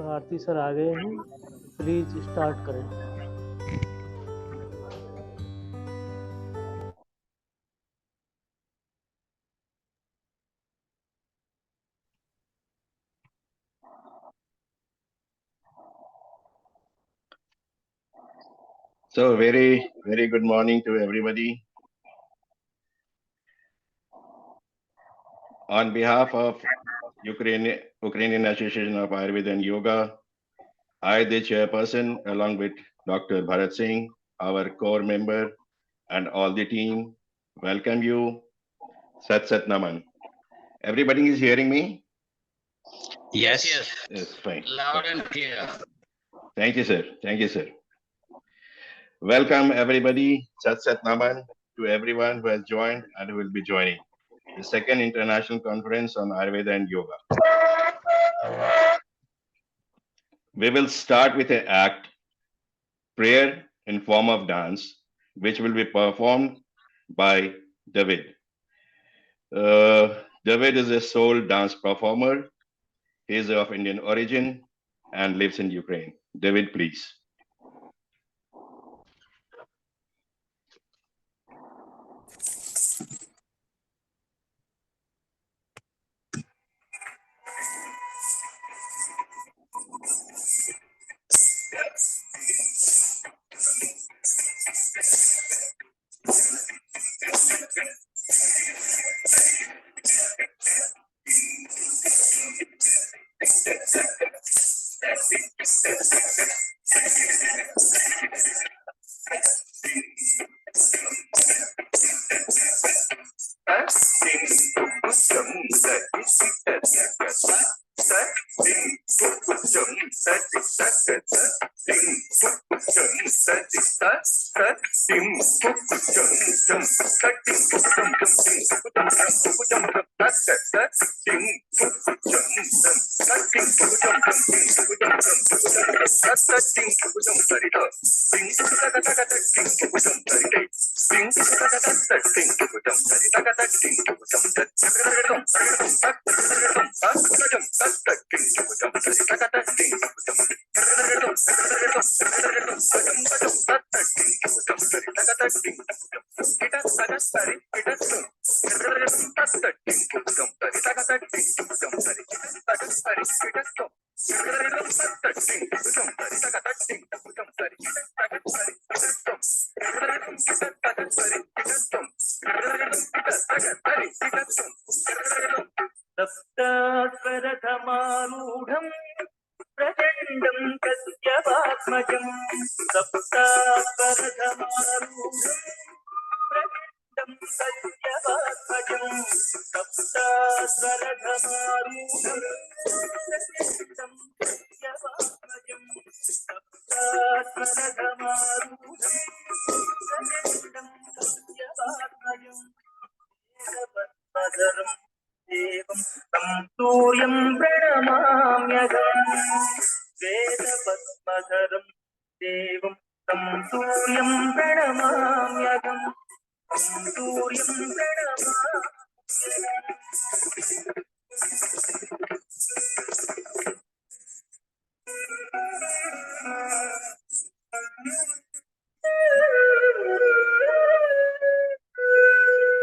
Bharti sir आ गए हैं, please start करें। So very good morning to everybody. On behalf of Ukrainian Association of Ayurveda and Yoga, I, the chairperson, along with Dr. Bharat Singh, our core member, and all the team, welcome you. Sat Sat Naman. Everybody is hearing me? Yes. Yes, fine. Loud and clear. Thank you, sir. Thank you, sir. Welcome, everybody. Sat Sat Naman to everyone who has joined and who will be joining the second international conference on Ayurveda and Yoga. We will start with an act, prayer in form of dance, which will be performed by David. David is a soul dance performer. He is of Indian origin and lives in Ukraine. David, please. सप्तास्वरथमारूढम् प्रचण्डं कश्यपात्मजं सप्तास्वरथमारूढम् प्रचण्डं कश्यपात्मजं सप्तास्वरथमारूढम् प्रचण्डं कश्यपात्मजं सप्तास्वरथमारूढम् प्रचण्डं कश्यपात्मजं वेदपद्मधरम् देवं तं सूर्यं प्रणमाम्यहम् वेदपद्मधरं देवं तं सूर्यं प्रणमाम्यहम् तं सूर्यं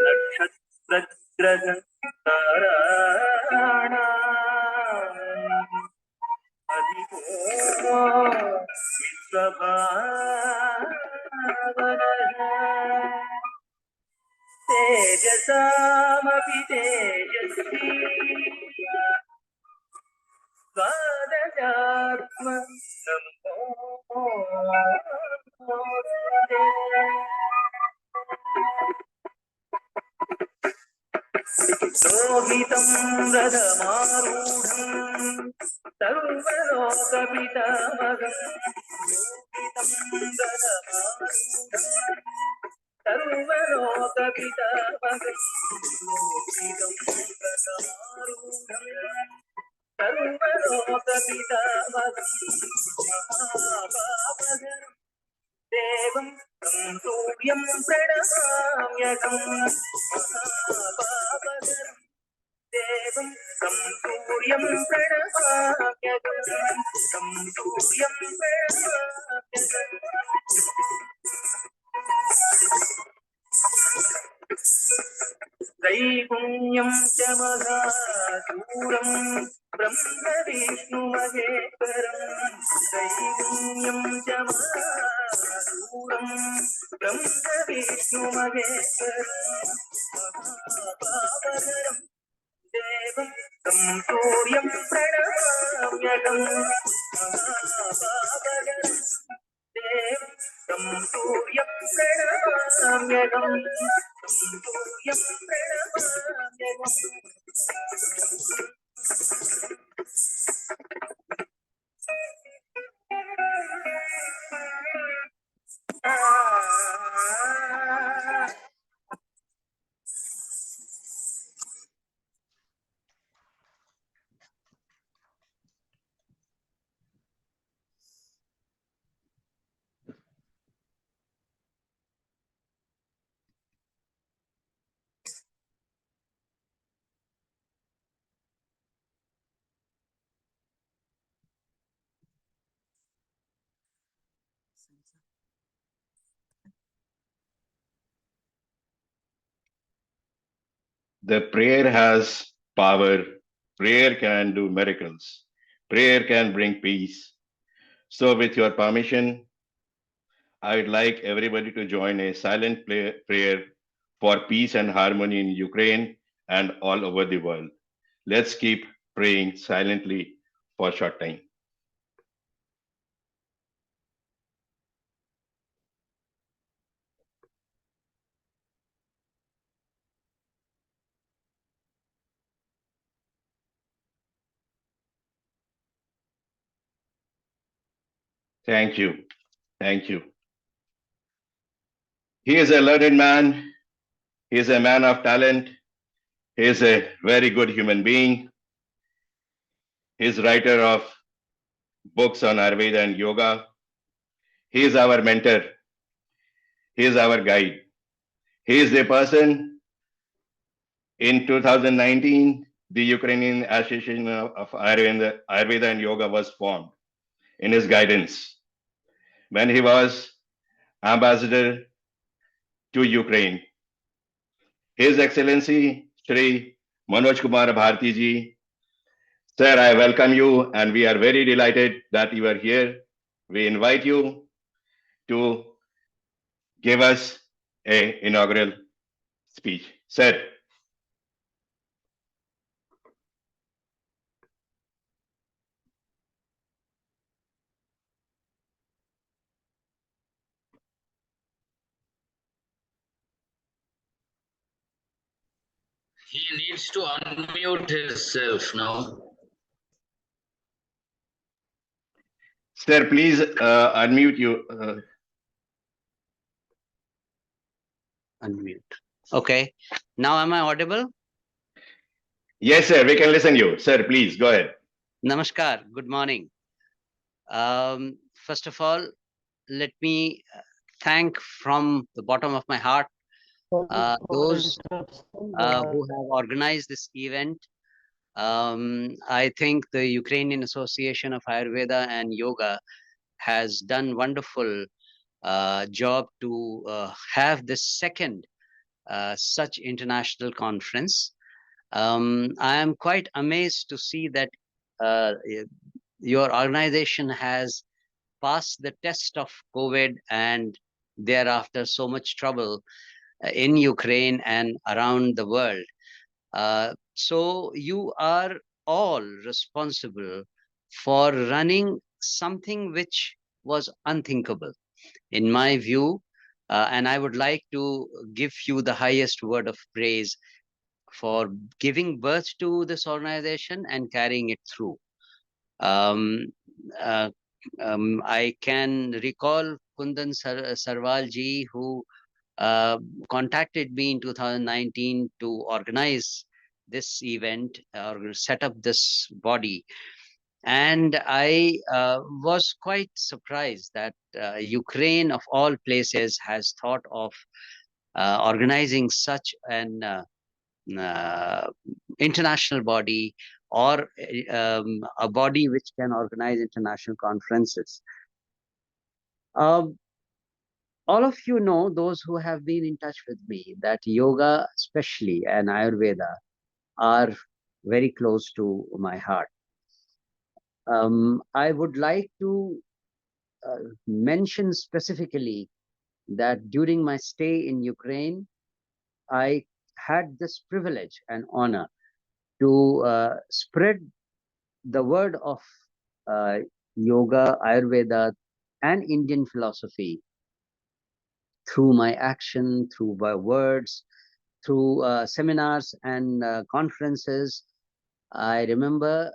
नक्षत्रग्रह ताराणाम् अधिपो विश्वभावनः तेजसामपि तेजस्वी द्वादशात्म नमोऽस्तुते। लोहितं रथमारूढम् सर्वलोकपितामहम् लोहितं रथमारूढम् सर्वलोकपितामहम् लोहितं रथमारूढम् सर्वलोकपितामहम् महापापहरम् देवं तं सूर्यं प्रणमाम्यहम् महापापहरम् देवं तं सूर्यं प्रणमाम्यहम् तं सूर्यं प्रणमाम्यहम् त्रैगुण्यं च महाशूरं ब्रह्मविष्णुमहेश्वरम् त्रैगुण्यं च महाशूरं ब्रह्मविष्णुमहेश्वरम् महापापहरम् देवं तं सूर्यं प्रणमाम्यहम् महापापहरम् देवं तं सूर्यं प्रणमाम्यहम् तं सूर्यं प्रणमाम्यहम् The prayer has power. Prayer can do miracles. Prayer can bring peace. So, with your permission, I'd like everybody to join a silent prayer for peace and harmony in Ukraine and all over the world. Let's keep praying silently for a short time. Thank you. Thank you. He is a learned man. He is a man of talent. He is a very good human being. He is writer of books on Ayurveda and yoga. He is our mentor. He is our guide. He is the person in 2019, the Ukrainian Association of Ayurveda and Yoga was formed in his guidance when he was ambassador to Ukraine. His Excellency Shri Manoj Kumar Bharti ji, sir, I welcome you and we are very delighted that you are here. We invite you to give us an inaugural speech. Sir. He needs to unmute himself now. Sir, please unmute you. Unmute. Okay. Now am I audible? Yes, sir, we can listen you. Sir, please go ahead. Namaskar. Good morning. First of all, let me thank from the bottom of my heart those who have organized this event. I think the Ukrainian Association of Ayurveda and Yoga has done wonderful job to have this second such international conference. I am quite amazed to see that your organization has passed the test of COVID and thereafter so much trouble in Ukraine and around the world. So you are all responsible for running something which was unthinkable, in my view. And I would like to give you the highest word of praise for giving birth to this organization and carrying it through. I can recall Kundan Sarwal ji, who contacted me in 2019 to organize this event or set up this body. And I was quite surprised that Ukraine, of all places, has thought of organizing such an international body or a body which can organize international conferences. All of you know, those who have been in touch with me, that yoga especially and Ayurveda are very close to my heart. I would like to mention specifically that during my stay in Ukraine, I had this privilege and honor to spread the word of yoga, Ayurveda, and Indian philosophy through my action, through my words, through seminars and conferences. I remember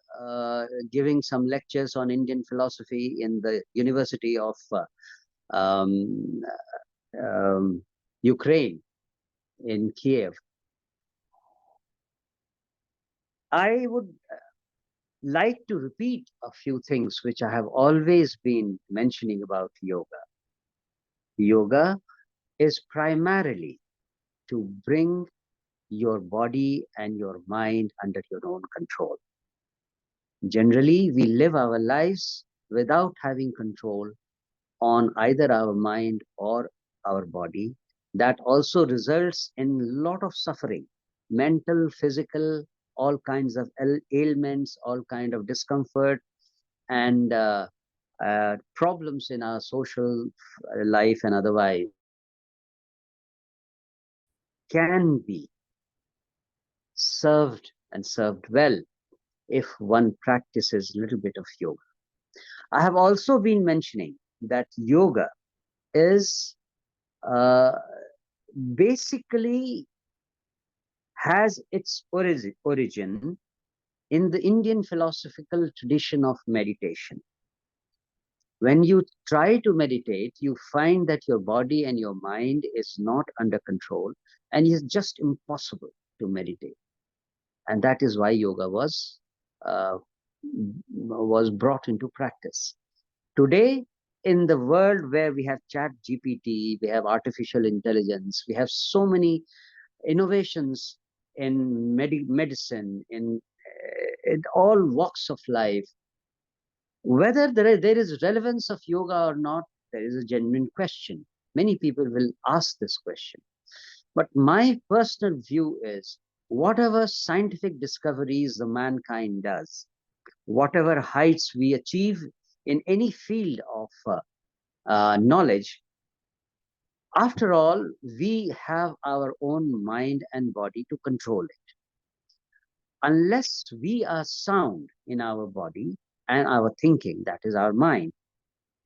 giving some lectures on Indian philosophy in the University of Ukraine in Kiev. I would like to repeat a few things which I have always been mentioning about yoga. Yoga is primarily to bring your body and your mind under your own control. Generally, we live our lives without having control on either our mind or our body. That also results in a lot of suffering, mental, physical, all kinds of ailments, all kind of discomfort, and problems in our social life and otherwise. can be served and served well if one practices a little bit of yoga. I have also been mentioning that yoga is basically has its origin in the Indian philosophical tradition of meditation. When you try to meditate, you find that your body and your mind is not under control, and it's just impossible to meditate. And that is why yoga was brought into practice. Today, in the world where we have chat GPT, we have artificial intelligence, we have so many innovations in medicine, in all walks of life, whether there is relevance of yoga or not, there is a genuine question. Many people will ask this question. But my personal view is, whatever scientific discoveries the mankind does, whatever heights we achieve in any field of knowledge, after all, we have our own mind and body to control it. Unless we are sound in our body and our thinking, that is our mind,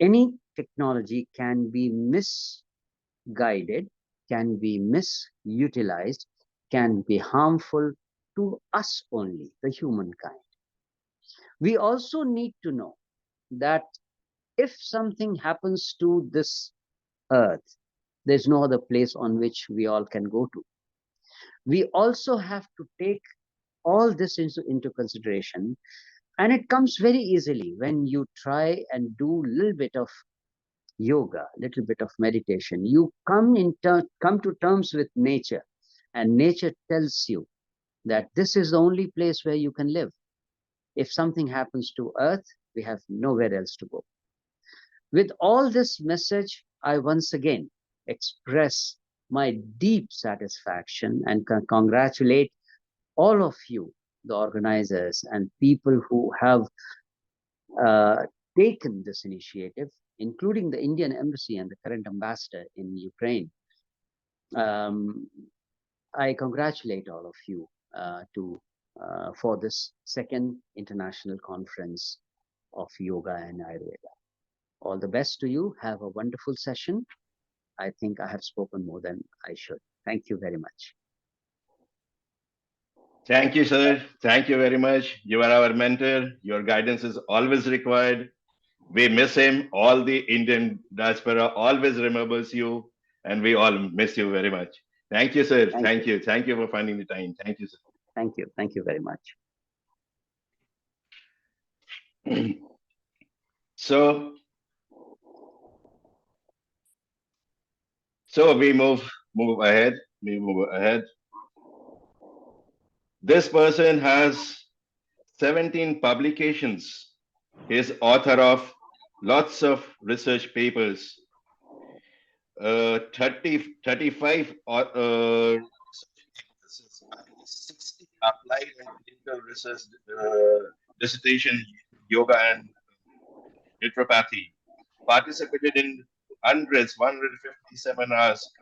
any technology can be misguided, can be misutilized, can be harmful to us only, the humankind. We also need to know that if something happens to this earth, there's no other place on which we all can go to. We also have to take all this into consideration, and it comes very easily when you try and do a little bit of yoga, little bit of meditation. You come to terms with nature, and nature tells you that this is the only place where you can live. If something happens to earth, we have nowhere else to go. With all this message, I once again express my deep satisfaction and congratulate all of you, the organizers and people who have taken this initiative, including the Indian Embassy and the current ambassador in Ukraine. I congratulate all of you for this second international conference of yoga and Ayurveda. All the best to you. Have a wonderful session. I think I have spoken more than I should. Thank you very much. Thank you, sir. Thank you very much. You are our mentor. Your guidance is always required. We miss him. All the Indian diaspora always remembers you, and we all miss you very much. Thank you, sir. Thank you. Thank you for finding the time. Thank you, sir. Thank you. Thank you very much. So we move ahead. We move ahead. This person has 17 publications. He is author of lots of research papers, 35 60 applied and clinical research dissertation, yoga and naturopathy. Participated in hundreds, 150 seminars,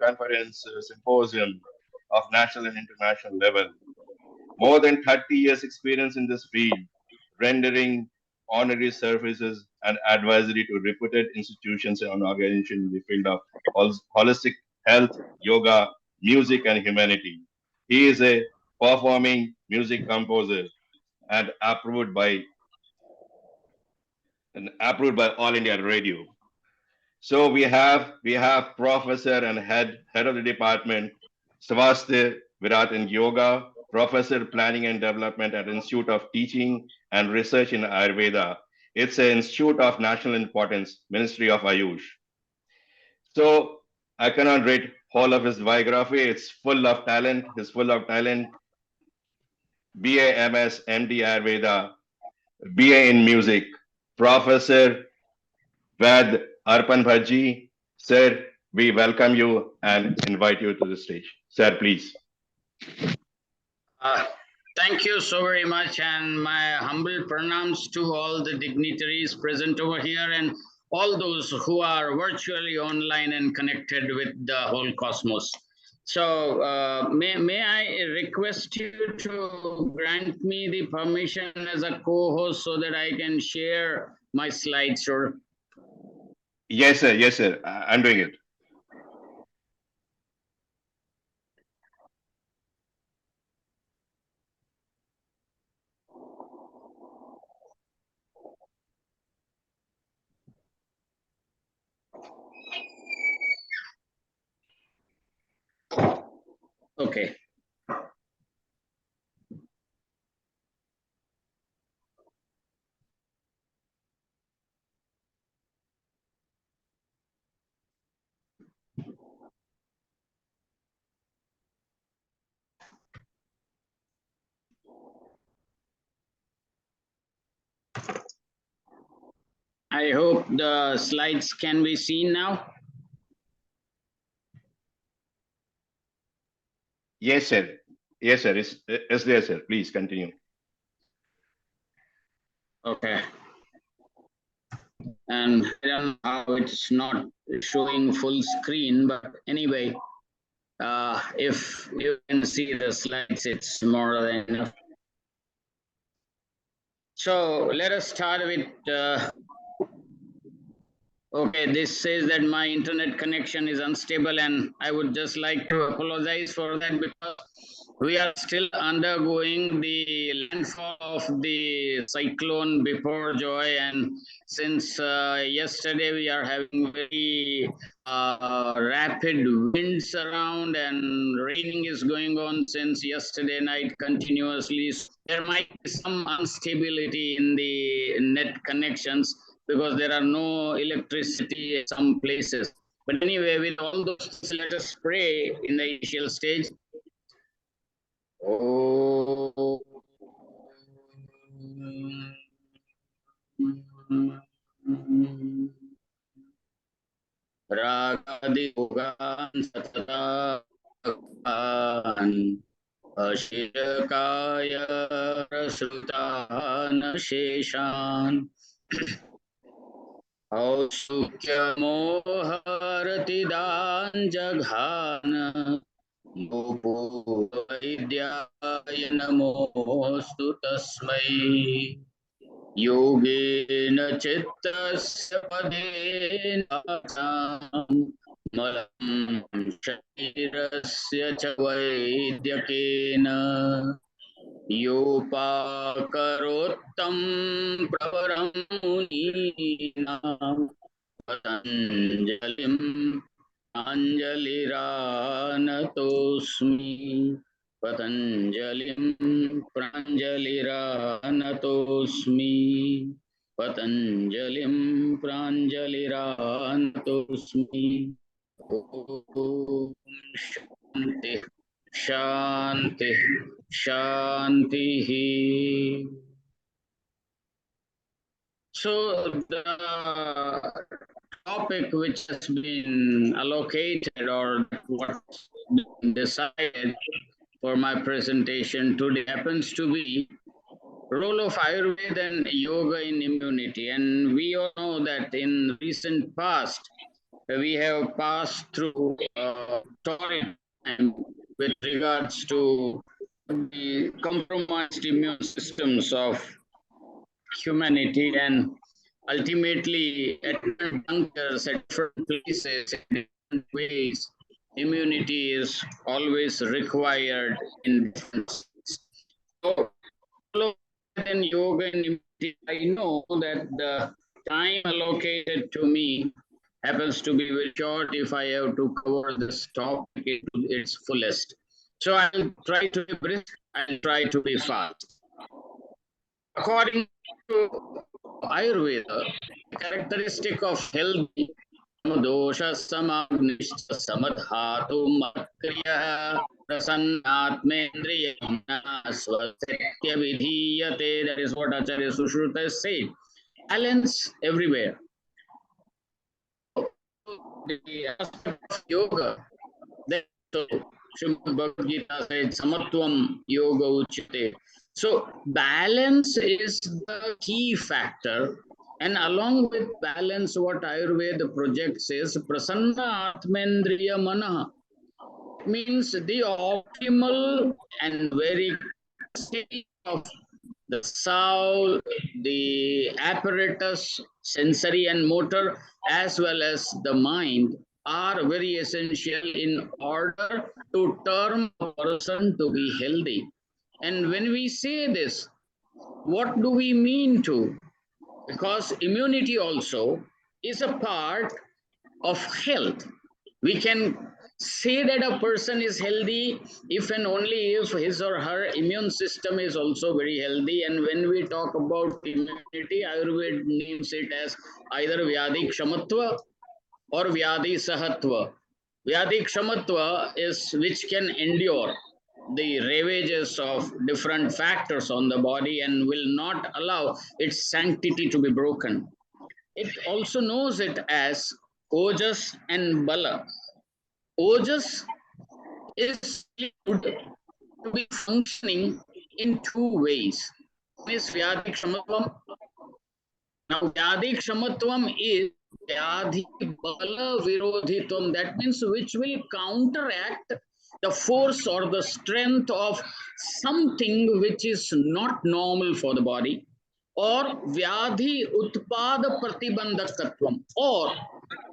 conference, symposium of national and international level. More than 30 years experience in this field, rendering honorary services and advisory to reputed institutions and organizations in the field of holistic health, yoga, music, and humanity. He is a performing music composer and approved by All India Radio. So we have professor and head of the department, Swasthya, Virat and Yoga, professor planning and development at Institute of Teaching and Research in Ayurveda. It's an institute of national importance, Ministry of Ayush. So I cannot read all of his biography. It's full of talent. He's full of talent. BA, MS, MD Ayurveda, BA in music, Professor Ved Arpan Bhaji. Sir, we welcome you and invite you to the stage. Sir, please. Thank you so very much, and my humble pranams to all the dignitaries present over here and all those who are virtually online and connected with the whole cosmos. So may I request you to grant me the permission as a co-host so that I can share my slides, sir? Yes, sir. Yes, sir. I'm doing it. Okay. I hope the slides can be seen now. Yes, sir. Yes, sir. It's there, sir. Please continue. Okay. And I don't know how it's not showing full screen, but anyway, if you can see the slides, it's more than enough. So let us start with, okay, this says that my internet connection is unstable, and I would just like to apologize for that because we are still undergoing the landfall of the cyclone Biparjoy, and since yesterday we are having very rapid winds around, and raining is going on since yesterday night continuously. So there might be some instability in the net connections because there are no electricity at some places. But anyway, with all those, let us pray in the initial stage. Oh. Ragadiyogan satatan ashirkaya rasutan sheshan ausukhyamoharatidan jaghana Vidyaya namostu tasmai yogena chittasya padena malam sharirasya cha vaidyakena yopakarottam pravaram muninam patanjalim Anjaliranatosmi Patanjalim Pranjaliranatosmi Patanjalim Pranjaliranatosmi Om Shanti Shanti Shanti. So the topic which has been allocated or what's been decided for my presentation today happens to be role of Ayurveda and yoga in immunity. And we all know that in recent past, we have passed through torrid time with regards to the compromised immune systems of humanity, and ultimately at different junctures, at different places, in different ways, immunity is always required in different states. So in yoga and immunity, I know that the time allocated to me happens to be very short if I have to cover this topic into its fullest. So I'll try to be brisk and try to be fast. According to Ayurveda, characteristic of healthy dosha samagnishtha samadhatu makriya prasannatmendriyamna swasatya vidhiyate. That is what Acharya Sushruta is saying. Balance everywhere. The aspect of yoga, that Srimad Bhagavad Gita said, Samatvam Yoga Uchyate. So balance is the key factor. And along with balance, what Ayurveda projects is Prasanna Atmendriya Manaha. means the optimal and very state of the soul, the apparatus, sensory and motor, as well as the mind are very essential in order to term a person to be healthy. And when we say this, what do we mean to? Because immunity also is a part of health. We can say that a person is healthy if and only if his or her immune system is also very healthy. And when we talk about immunity, Ayurveda names it as either Vyadhi Kshamatva or Vyadhi Sahatva. Vyadhi Kshamatva is which can endure the ravages of different factors on the body and will not allow its sanctity to be broken. It also knows it as Ojas and Bala. Ojas is to be functioning in two ways. One is Vyadhi Kshamatvam. Now, Vyadhi Kshamatvam is Vyadhi Bala Virodhitvam. That means which will counteract the force or the strength of something which is not normal for the body, or Vyadhi Utpada Pratibandhakatvam, or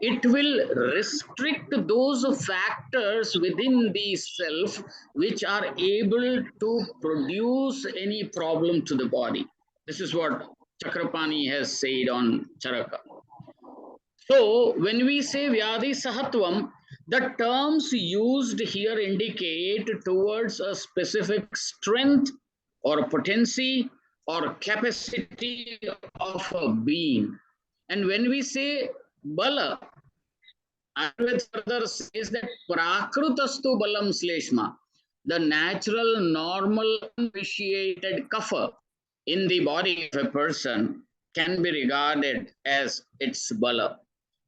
it will restrict those factors within the self which are able to produce any problem to the body. This is what Chakrapani has said on Charaka. So when we say Vyadhi Sahatvam, the terms used here indicate towards a specific strength or potency or capacity of a being. And when we say Bala, Ayurveda further says that Prakrutastu Balam Sleshma, the natural, normal, unvitiated kapha in the body of a person can be regarded as its Bala.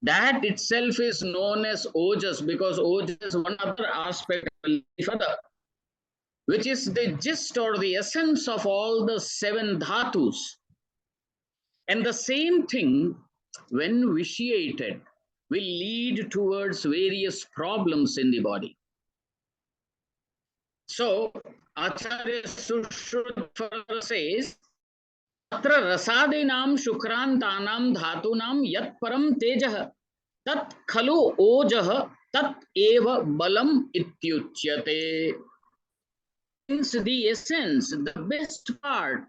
That itself is known as Ojas, because Ojas is one other aspect of the other, which is the gist or the essence of all the 7 dhatus. And the same thing, when vitiated, will lead towards various problems in the body. So, Acharya Sushruta further says, Atra rasadinam shukrantanam dhatunam yat param tejah tat khalu ojah tat eva balam ityuchyate. Means the essence, the best part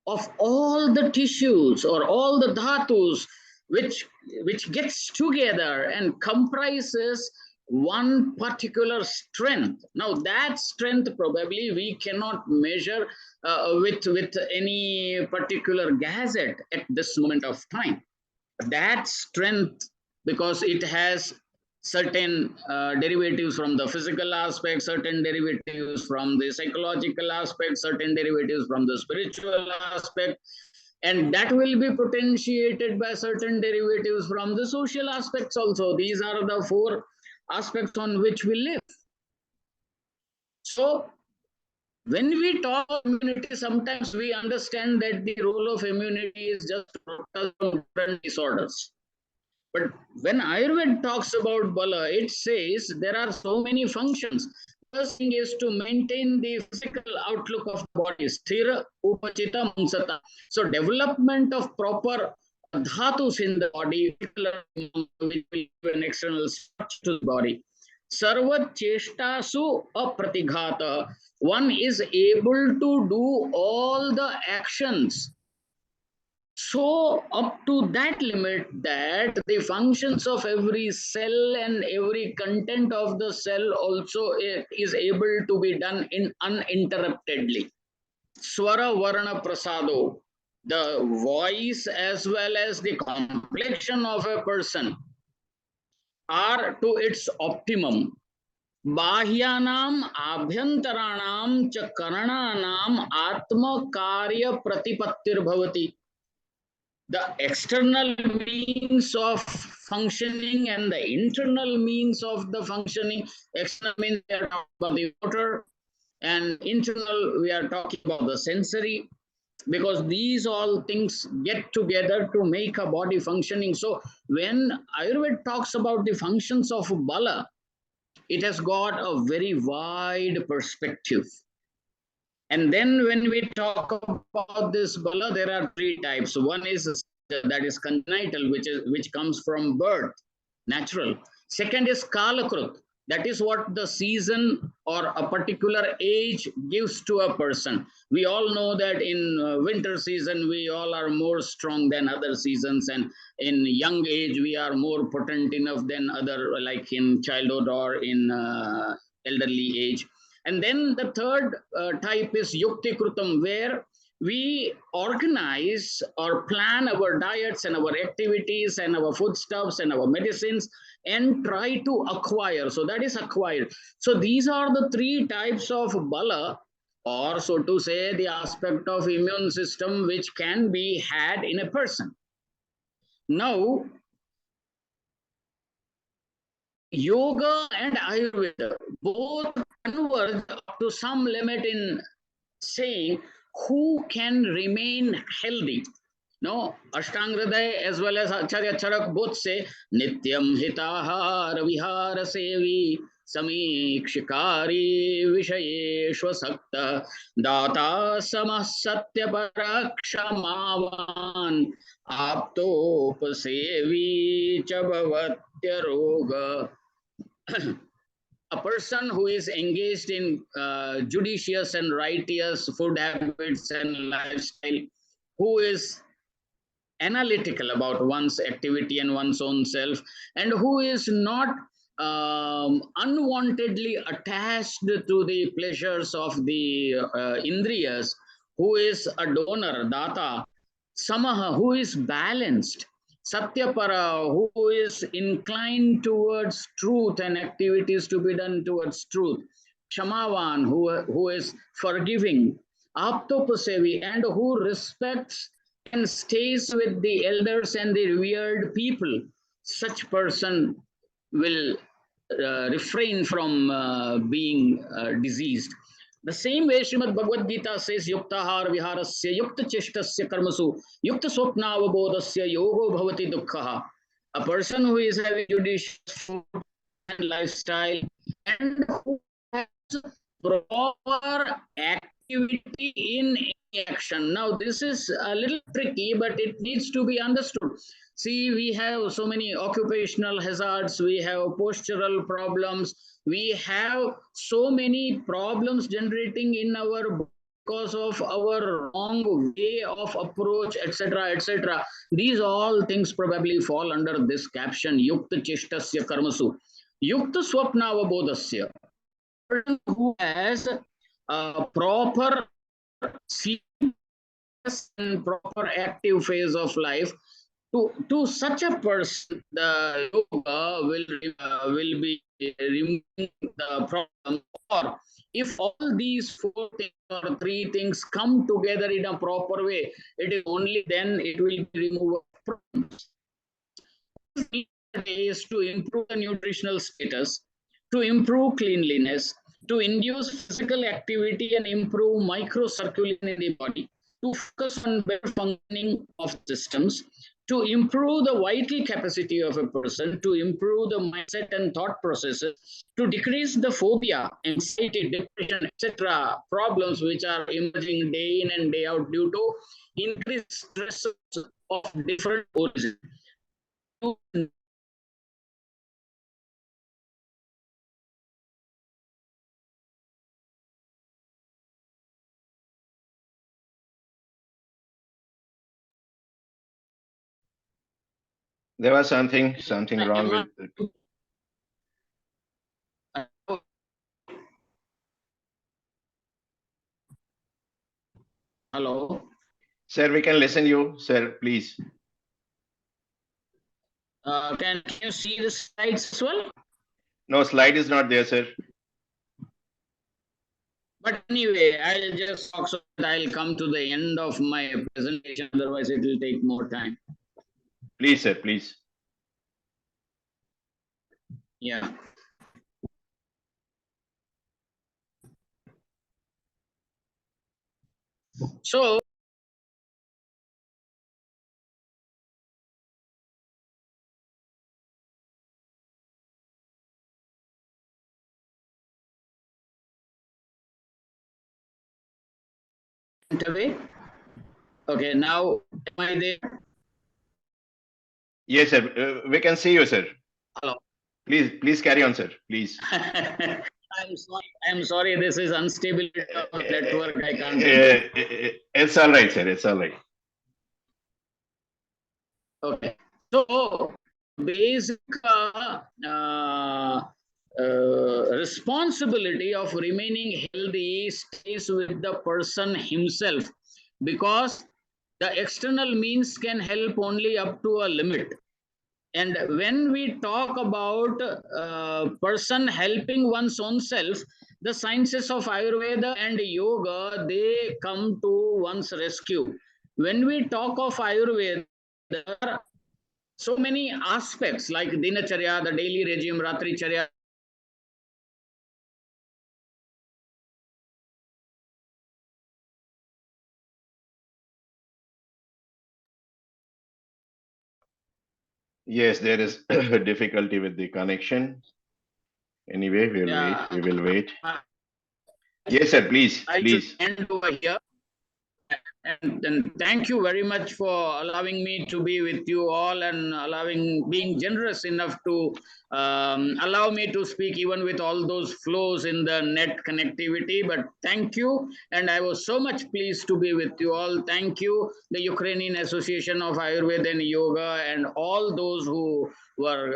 of all the tissues or all the dhatus which gets together and comprises one particular strength. Now that strength probably we cannot measure with any particular gadget at this moment of time. That strength, because it has certain derivatives from the physical aspect, certain derivatives from the psychological aspect, certain derivatives from the spiritual aspect, and that will be potentiated by certain derivatives from the social aspects also. These are the 4 aspects on which we live. So when we talk about immunity, sometimes we understand that the role of immunity is just to protect from different disorders. But when Ayurveda talks about Bala, it says there are so many functions. First thing is to maintain the physical outlook of the body, sthira, upachita, mansata. So development of proper dhatus in the body, which will give an external structure to the body. Sarva cheshtasu apratighata. One is able to do all the actions so up to that limit that the functions of every cell and every content of the cell also is able to be done in uninterruptedly. Swara Varna Prasado, the voice as well as the complexion of a person are to its optimum. Bahyanam abhyantaranam cha karananam atma karya pratipattir bhavati. The external means of functioning and the internal means of the functioning. External means we are talking about the motor, and internal we are talking about the sensory, because these all things get together to make a body functioning. So when Ayurveda talks about the functions of Bala, it has got a very wide perspective. And then when we talk about this bala, there are three types. One is that is congenital, which comes from birth, natural. Second is kalakrut, that is what the season or a particular age gives to a person. We all know that in winter season we all are more strong than other seasons, and in young age we are more potent enough than other, like in childhood or in elderly age. And then the third type is yukti krutam, where we organize or plan our diets and our activities and our foodstuffs and our medicines and try to acquire. So that is acquired. So these are the three types of bala, or so to say, the aspect of immune system which can be had in a person. Now, yoga and Ayurveda both converge up to some limit in saying who can remain healthy. No, Ashtang Hriday as well as Acharya Charak both say Nityam Hitahar Vihara Sevi Samikshikari Vishayeshwa Sakta Data Samah Satya Parakshamavan Aptopasevi Chabhavatya Roga. A person who is engaged in judicious and righteous food habits and lifestyle, who is analytical about one's activity and one's own self, and who is not unwantedly attached to the pleasures of the indriyas, who is a donor, data, samaha, who is balanced, satyapara, who is inclined towards truth and activities to be done towards truth, Shamavan, who is forgiving, Aptopasevi, and who respects and stays with the elders and the revered people. Such person will refrain from being diseased. The same way Srimad Bhagavad Gita says, Yuktahar viharasya, yukta cheshtasya karmasu, yukta swapnavabodhasya yogo bhavati dukkha. A person who is having judicious food and lifestyle and who has proper activity in action. Now, this is a little tricky, but it needs to be understood. See, we have so many occupational hazards, we have postural problems, we have so many problems generating in our because of our wrong way of approach, etc., etc. These all things probably fall under this caption, Yukta Cheshtasya Karmasu. Yukta Swapnavabodhasya. Person who has a proper sleep and proper active phase of life, to such a person, the yoga will be removing the problem. Or if all these four things or three things come together in a proper way, it is only then it will be removed of problems. Is to improve the nutritional status, to improve cleanliness, to induce physical activity and improve microcirculation in the body, to focus on better functioning of systems, to improve the vital capacity of a person, to improve the mindset and thought processes, to decrease the phobia, anxiety, depression, etc. problems which are emerging day in and day out due to increased stress of different origins. There was something wrong with it. Hello. Sir, we can listen you, sir, please. Can you see the slides as well? No, slide is not there, sir. But anyway, I'll just talk so that I'll come to the end of my presentation. Otherwise, it will take more time. Please, sir, please. Yeah. So away. Okay, now am I there? Yes, sir. We can see you, sir. Hello. Please carry on, sir. Please. I'm sorry. This is instability of network. I can't. It's all right, sir. It's all right. Okay. So basic responsibility of remaining healthy stays with the person himself, because the external means can help only up to a limit. And when we talk about person helping one's own self, the sciences of Ayurveda and yoga, they come to one's rescue. When we talk of Ayurveda, there are so many aspects like dinacharya, the daily regime, ratri charya. Yes, there is difficulty with the connection. Anyway, we'll wait. We will wait. Yes, sir. Please, I should please. end over here. And thank you very much for allowing me to be with you all, and being generous enough to allow me to speak even with all those flows in the net connectivity. But thank you, and I was so much pleased to be with you all. Thank you, the Ukrainian Association of Ayurveda and Yoga, and all those who were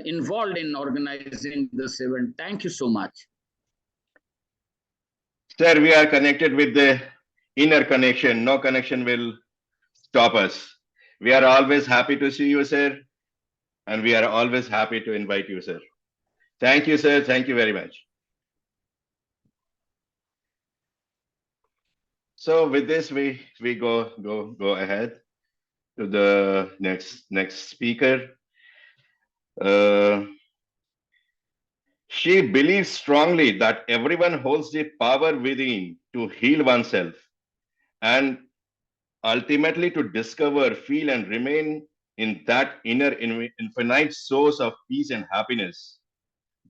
involved in organizing this event. Thank you so much. Sir, we are connected with the inner connection. No connection will stop us. We are always happy to see you, sir. And we are always happy to invite you, sir. Thank you, sir. Thank you very much. So with this, we go ahead to the next speaker. She believes strongly that everyone holds the power within to heal oneself and ultimately to discover, feel, and remain in that inner infinite source of peace and happiness.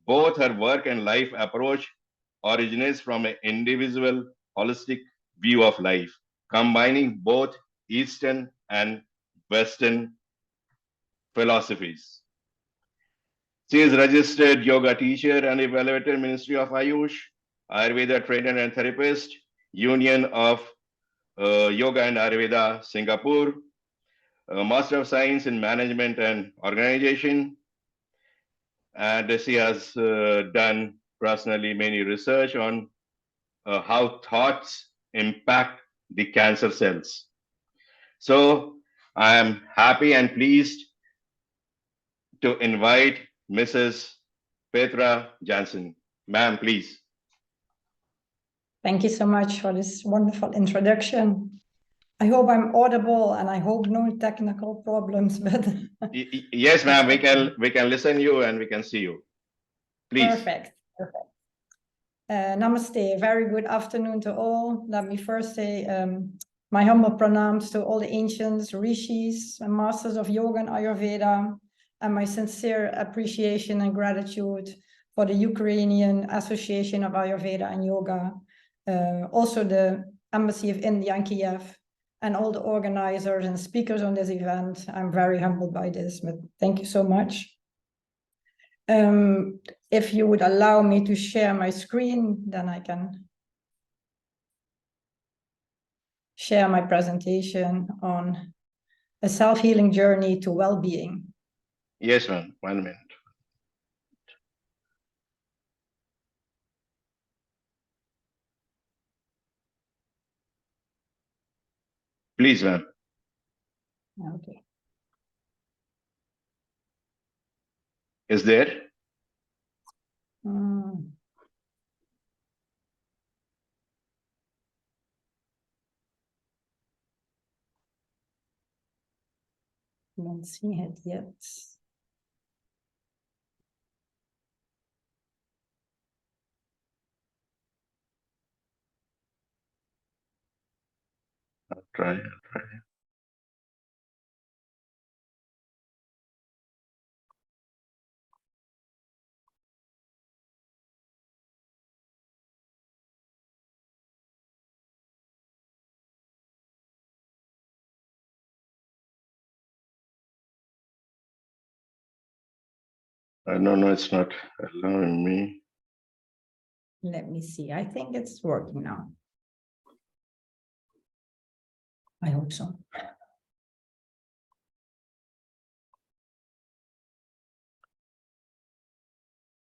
Both her work and life approach originates from an individual, holistic view of life, combining both Eastern and Western philosophies. She is registered yoga teacher and evaluator, Ministry of Ayush, Ayurveda trainer and therapist, Union of Yoga and Ayurveda, Singapore, Master of Science in Management and Organization. And she has done personally many research on how thoughts impact the cancer cells. So I am happy and pleased to invite Mrs. Petra Jansen. Ma'am, please. Thank you so much for this wonderful introduction. I hope I'm audible and I hope no technical problems, but Yes, ma'am, we can listen you and we can see you. Please. Perfect. Namaste, very good afternoon to all. Let me first say my humble pranams to all the ancients, rishis, and masters of yoga and Ayurveda, and my sincere appreciation and gratitude for the Ukrainian Association of Ayurveda and Yoga, also the Embassy of India in Kiev, and all the organizers and speakers on this event. I'm very humbled by this, but thank you so much. If you would allow me to share my screen, then I can share my presentation on a self-healing journey to well-being. Yes, ma'am. 1 minute. Please, ma'am. Okay. Is there? Don't see it yet. I'll try. No, it's not allowing me. Let me see. I think it's working now. I hope so.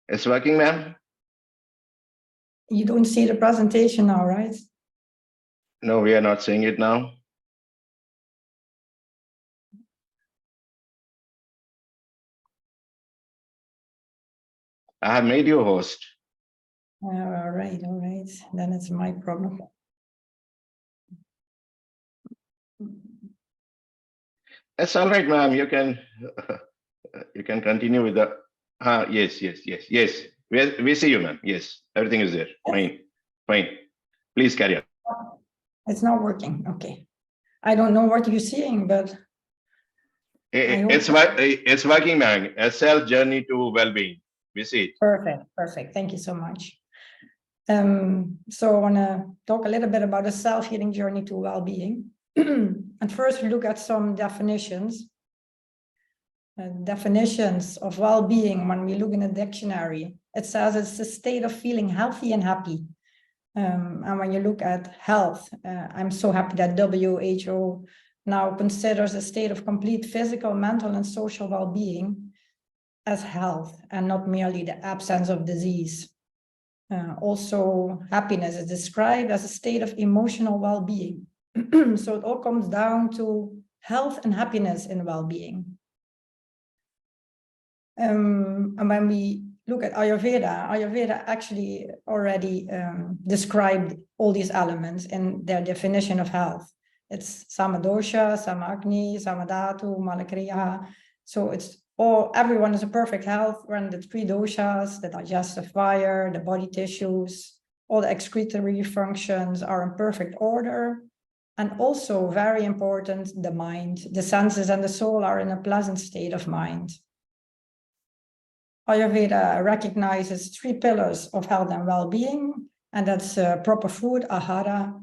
It's working, ma'am? You don't see the presentation now, right? No, we are not seeing it now. I have made you a host. All right. Then it's my problem. It's all right, ma'am. You can continue with the. Yes. We see you, ma'am. Yes, everything is there. Fine. Please carry on. It's not working. Okay. I don't know what you're seeing, but It's working, ma'am. A self journey to well-being. We see it. perfect. Thank you so much. So I want to talk a little bit about a self-healing journey to well-being. And first, we look at some definitions. Definitions of well-being, when we look in a dictionary, it says it's a state of feeling healthy and happy. And when you look at health, I'm so happy that WHO now considers a state of complete physical, mental, and social well-being as health and not merely the absence of disease. Also, happiness is described as a state of emotional well-being. So it all comes down to health and happiness in well-being. And when we look at Ayurveda actually already described all these elements in their definition of health. It's Samadosha, Samagni, Samadhatu, Malakriya. So it's everyone is a perfect health when the 3 doshas, the digestive fire, the body tissues, all the excretory functions are in perfect order. And also very important, the mind, the senses and the soul are in a pleasant state of mind. Ayurveda recognizes 3 pillars of health and well-being, and that's proper food, ahara,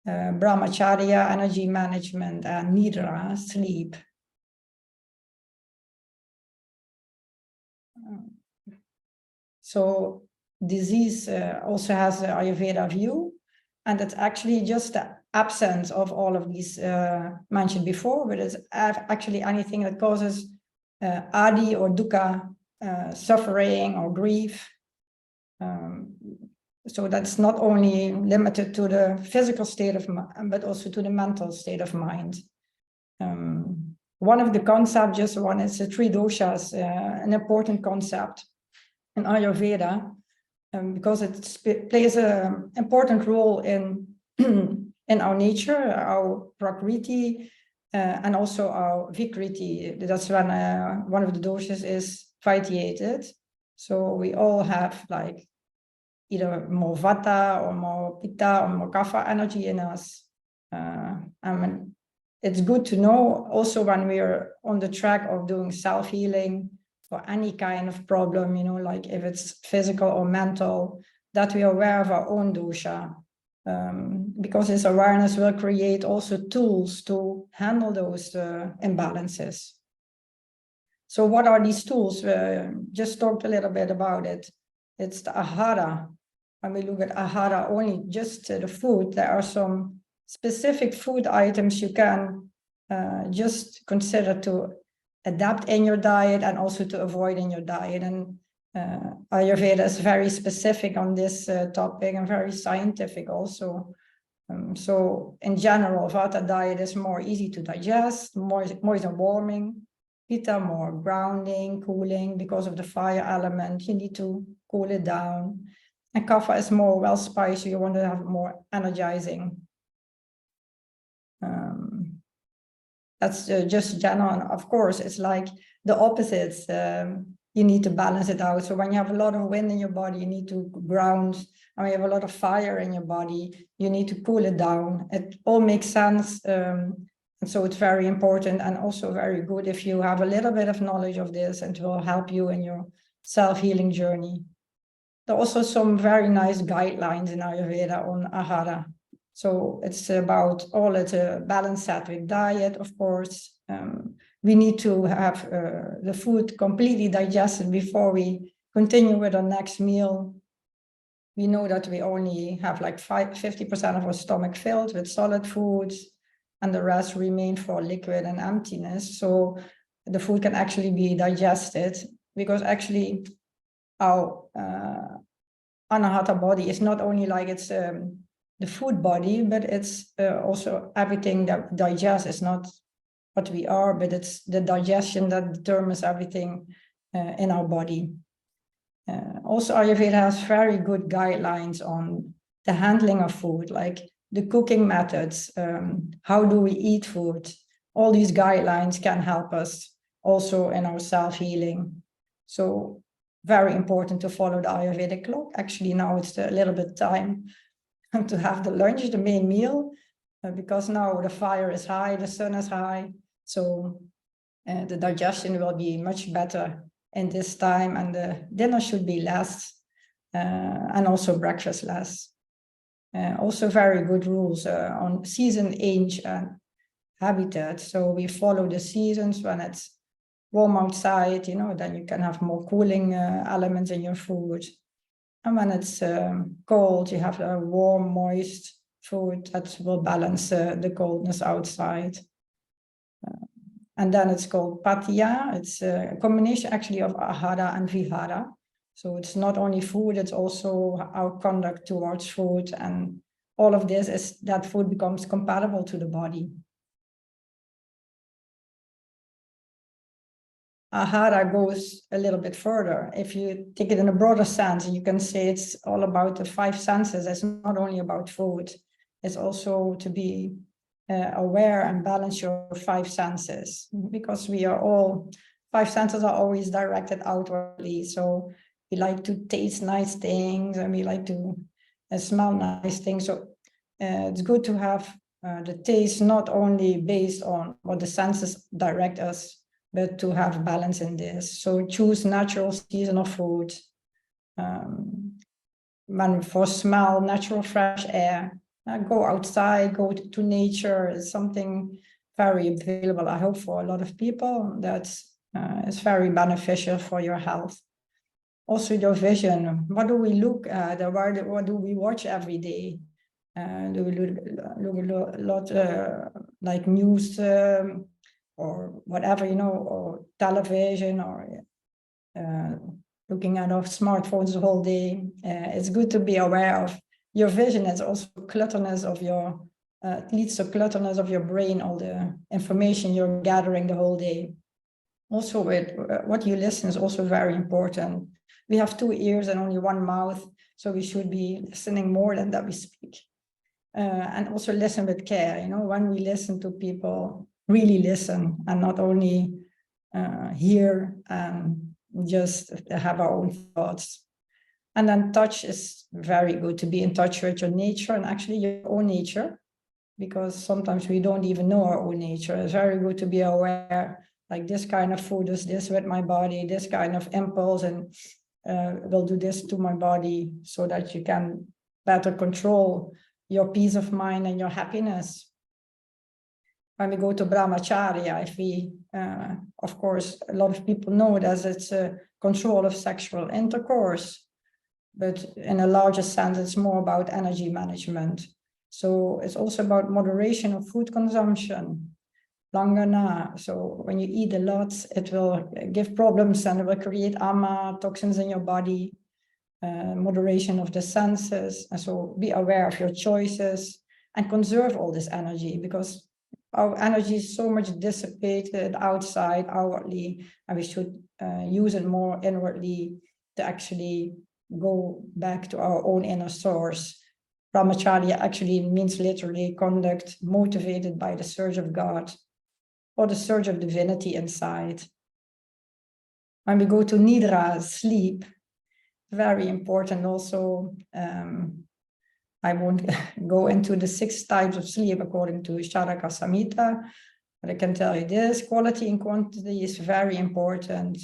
brahmacharya, energy management, and nidra, sleep. So disease also has an Ayurveda view, and it's actually just the absence of all of these mentioned before, but it's actually anything that causes adi or dukkha, suffering or grief. So that's not only limited to the physical state of mind, but also to the mental state of mind. One of the concepts, just one, is the 3 doshas, an important concept in Ayurveda, because it plays an important role in our nature, our prakriti, and also our vikriti. That's when one of the doshas is vitiated. So we all have like either more vata or more pitta or more kapha energy in us. And it's good to know also when we're on the track of doing self-healing for any kind of problem, you know, like if it's physical or mental, that we are aware of our own dosha. Because this awareness will create also tools to handle those imbalances. So what are these tools? Just talked a little bit about it. It's the ahara. When we look at ahara, only just the food, there are some specific food items you can just consider to adapt in your diet and also to avoid in your diet. And Ayurveda is very specific on this topic and very scientific also. So in general, Vata diet is more easy to digest, more warming. Pitta more grounding, cooling, because of the fire element, you need to cool it down. And Kapha is more well spiced, so you want to have more energizing. That's just general. And of course, it's like the opposites. You need to balance it out. So when you have a lot of wind in your body, you need to ground. And when you have a lot of fire in your body, you need to cool it down. It all makes sense. And so it's very important and also very good if you have a little bit of knowledge of this, and it will help you in your self-healing journey. There are also some very nice guidelines in Ayurveda on ahara. So it's about it's a balanced sattvic diet, of course, we need to have the food completely digested before we continue with our next meal. We know that we only have like 50% of our stomach filled with solid foods, and the rest remain for liquid and emptiness. So the food can actually be digested, because actually our Anahata body is not only like it's the food body, but it's also everything that digests. Is not what we are, but it's the digestion that determines everything in our body. Also, Ayurveda has very good guidelines on the handling of food, like the cooking methods, how do we eat food. All these guidelines can help us also in our self-healing. So very important to follow the Ayurvedic clock. Actually, now it's a little bit time to have the lunch, the main meal, because now the fire is high, the sun is high. So the digestion will be much better in this time, and the dinner should be less, and also breakfast less. Also very good rules on season, age, and habitat. So we follow the seasons. When it's warm outside, you know, then you can have more cooling elements in your food. And when it's cold, you have a warm, moist food that will balance the coldness outside. And then it's called Patiya. It's a combination actually of Ahara and Vihara. So it's not only food, it's also our conduct towards food. And all of this is that food becomes compatible to the body. Ahara goes a little bit further. If you take it in a broader sense, you can say it's all about the five senses. It's not only about food. It's also to be aware and balance your five senses, because we are all, five senses are always directed outwardly. So we like to taste nice things, and we like to smell nice things. So it's good to have the taste not only based on what the senses direct us, but to have balance in this. So choose natural seasonal food. When for smell, natural fresh air. Go outside, go to nature. It's something very available, I hope, for a lot of people. That's is very beneficial for your health. Also your vision. What do we look at? What do we watch every day? Do we look a lot like news or whatever, you know, or television, or looking at our smartphones the whole day? It's good to be aware of your vision. Is also clutterness of your, it leads to clutterness of your brain, all the information you're gathering the whole day. Also with what you listen is also very important. We have 2 ears and only 1 mouth, so we should be listening more than that we speak. And also listen with care. You know, when we listen to people, really listen, and not only hear and just have our own thoughts. And then touch is very good, to be in touch with your nature, and actually your own nature, because sometimes we don't even know our own nature. It's very good to be aware, like this kind of food does this with my body, this kind of impulse, and will do this to my body, so that you can better control your peace of mind and your happiness. When we go to brahmacharya, if we, of course, a lot of people know that it's a control of sexual intercourse, but in a larger sense, it's more about energy management. So it's also about moderation of food consumption, langana. So when you eat a lot, it will give problems and it will create ama, toxins in your body. Moderation of the senses. And so be aware of your choices and conserve all this energy, because our energy is so much dissipated outside, outwardly, and we should use it more inwardly to actually go back to our own inner source. Brahmacharya actually means literally conduct motivated by the surge of God, or the surge of divinity inside. When we go to nidra, sleep, very important also. I won't go into the 6 types of sleep according to Charaka Samhita, but I can tell you this: quality and quantity is very important.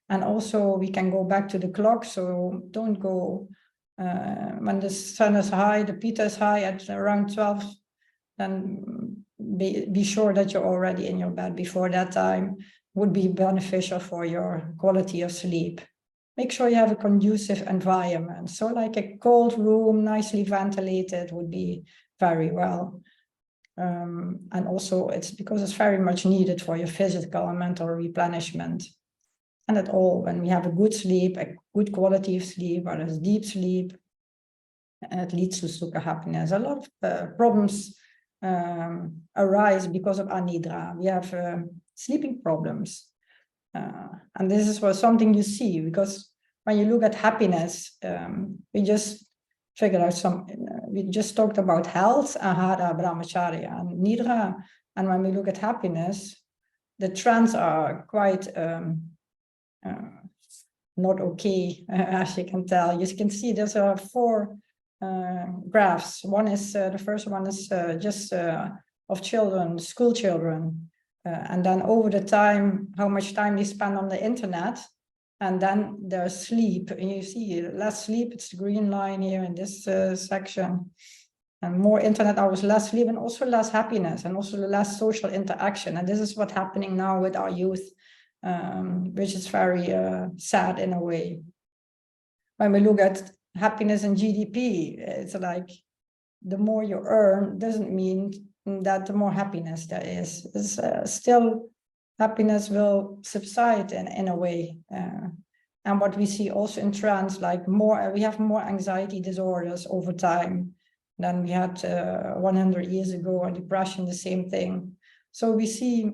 And also we can go back to the clock, so don't go when the sun is high, the pitta is high at around 12 then be sure that you're already in your bed before that time would be beneficial for your quality of sleep. Make sure you have a conducive environment. So like a cold room, nicely ventilated would be very well. And also it's because it's very much needed for your physical and mental replenishment. And at all, when we have a good sleep, a good quality of sleep, or as deep sleep, it leads to sukha happiness. A lot of problems arise because of anidra. We have sleeping problems. And this is something you see, because when you look at happiness, we just figured out we just talked about health, ahara, brahmacharya, and nidra. And when we look at happiness, the trends are quite not okay, as you can tell. You can see there's 4 graphs. One is, the first one is just of children, school children. And then over the time, how much time they spend on the internet, and then their sleep. And you see less sleep, it's the green line here in this section. And more internet hours, less sleep, and also less happiness, and also less social interaction. And this is what's happening now with our youth, which is very sad in a way. When we look at happiness and GDP, it's like the more you earn doesn't mean that the more happiness there is. It's, still happiness will subside in a way. And what we see also in trends, like we have more anxiety disorders over time than we had 100 years ago, or depression, the same thing. So we see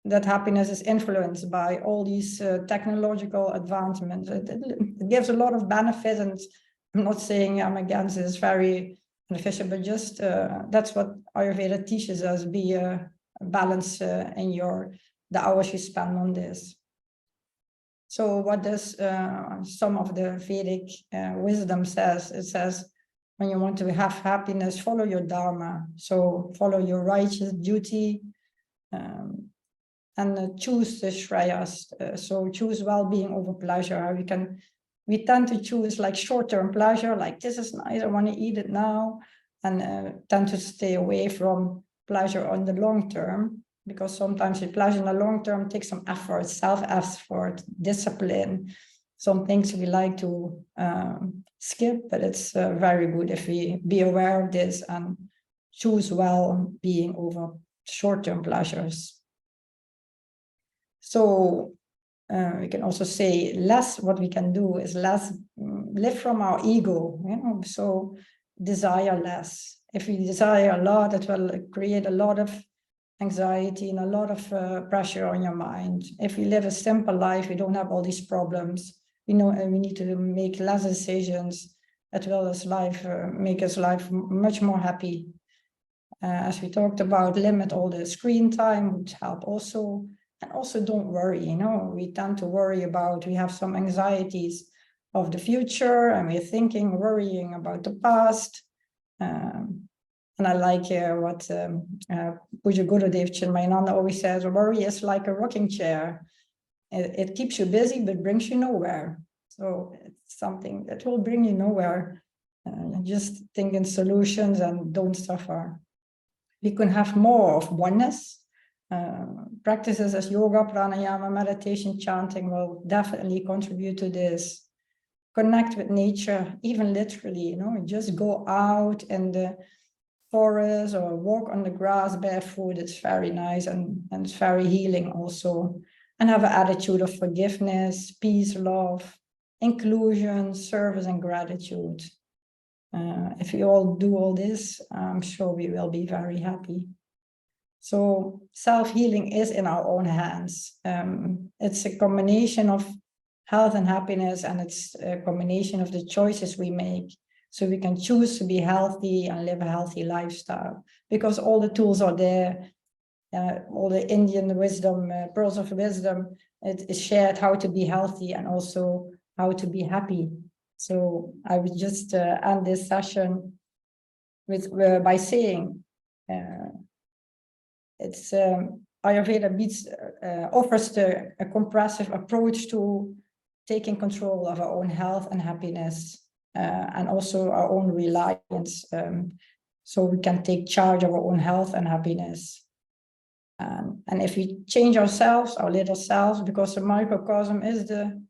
that happiness is influenced by all these technological advancements. It gives a lot of benefit, and I'm not saying I'm against it, it's very beneficial, but just that's what Ayurveda teaches us, be a balance in the hours you spend on this. So what does some of the Vedic wisdom says? It says, when you want to have happiness, follow your dharma. So follow your righteous duty, and choose the shreyas. So choose well-being over pleasure. We tend to choose like short-term pleasure, like this is nice, I want to eat it now, and tend to stay away from pleasure on the long term, because sometimes the pleasure in the long term takes some effort, self-effort, discipline, some things we like to skip, but it's very good if we be aware of this and choose well-being over short-term pleasures. So we can also say what we can do is live from our ego, so desire less. If we desire a lot, it will create a lot of anxiety and a lot of pressure on your mind. If we live a simple life, we don't have all these problems. We know we need to make less decisions. It will make us life much more happy. As we talked about, limit all the screen time would help also. And also don't worry, we tend to worry we have some anxieties of the future, and we're worrying about the past. And I like what Puja Gurudev Chinmayananda always says, worry is like a rocking chair. It keeps you busy, but brings you nowhere. So it's something that will bring you nowhere. Just think in solutions and don't suffer. We can have more of oneness. Practices as yoga, pranayama, meditation, chanting will definitely contribute to this. Connect with nature, even literally, just go out in the forest or walk on the grass barefoot. It's very nice and it's very healing also. And have an attitude of forgiveness, peace, love, inclusion, service, and gratitude. If we all do all this, I'm sure we will be very happy. So self-healing is in our own hands. It's a combination of health and happiness, and it's a combination of the choices we make. So we can choose to be healthy and live a healthy lifestyle, because all the tools are there. All the Indian wisdom, pearls of wisdom, it is shared how to be healthy and also how to be happy. So I would just end this session by saying, Ayurveda offers a comprehensive approach to taking control of our own health and happiness, and also our own reliance so we can take charge of our own health and happiness. And if we change ourselves, our little selves, because the microcosm is the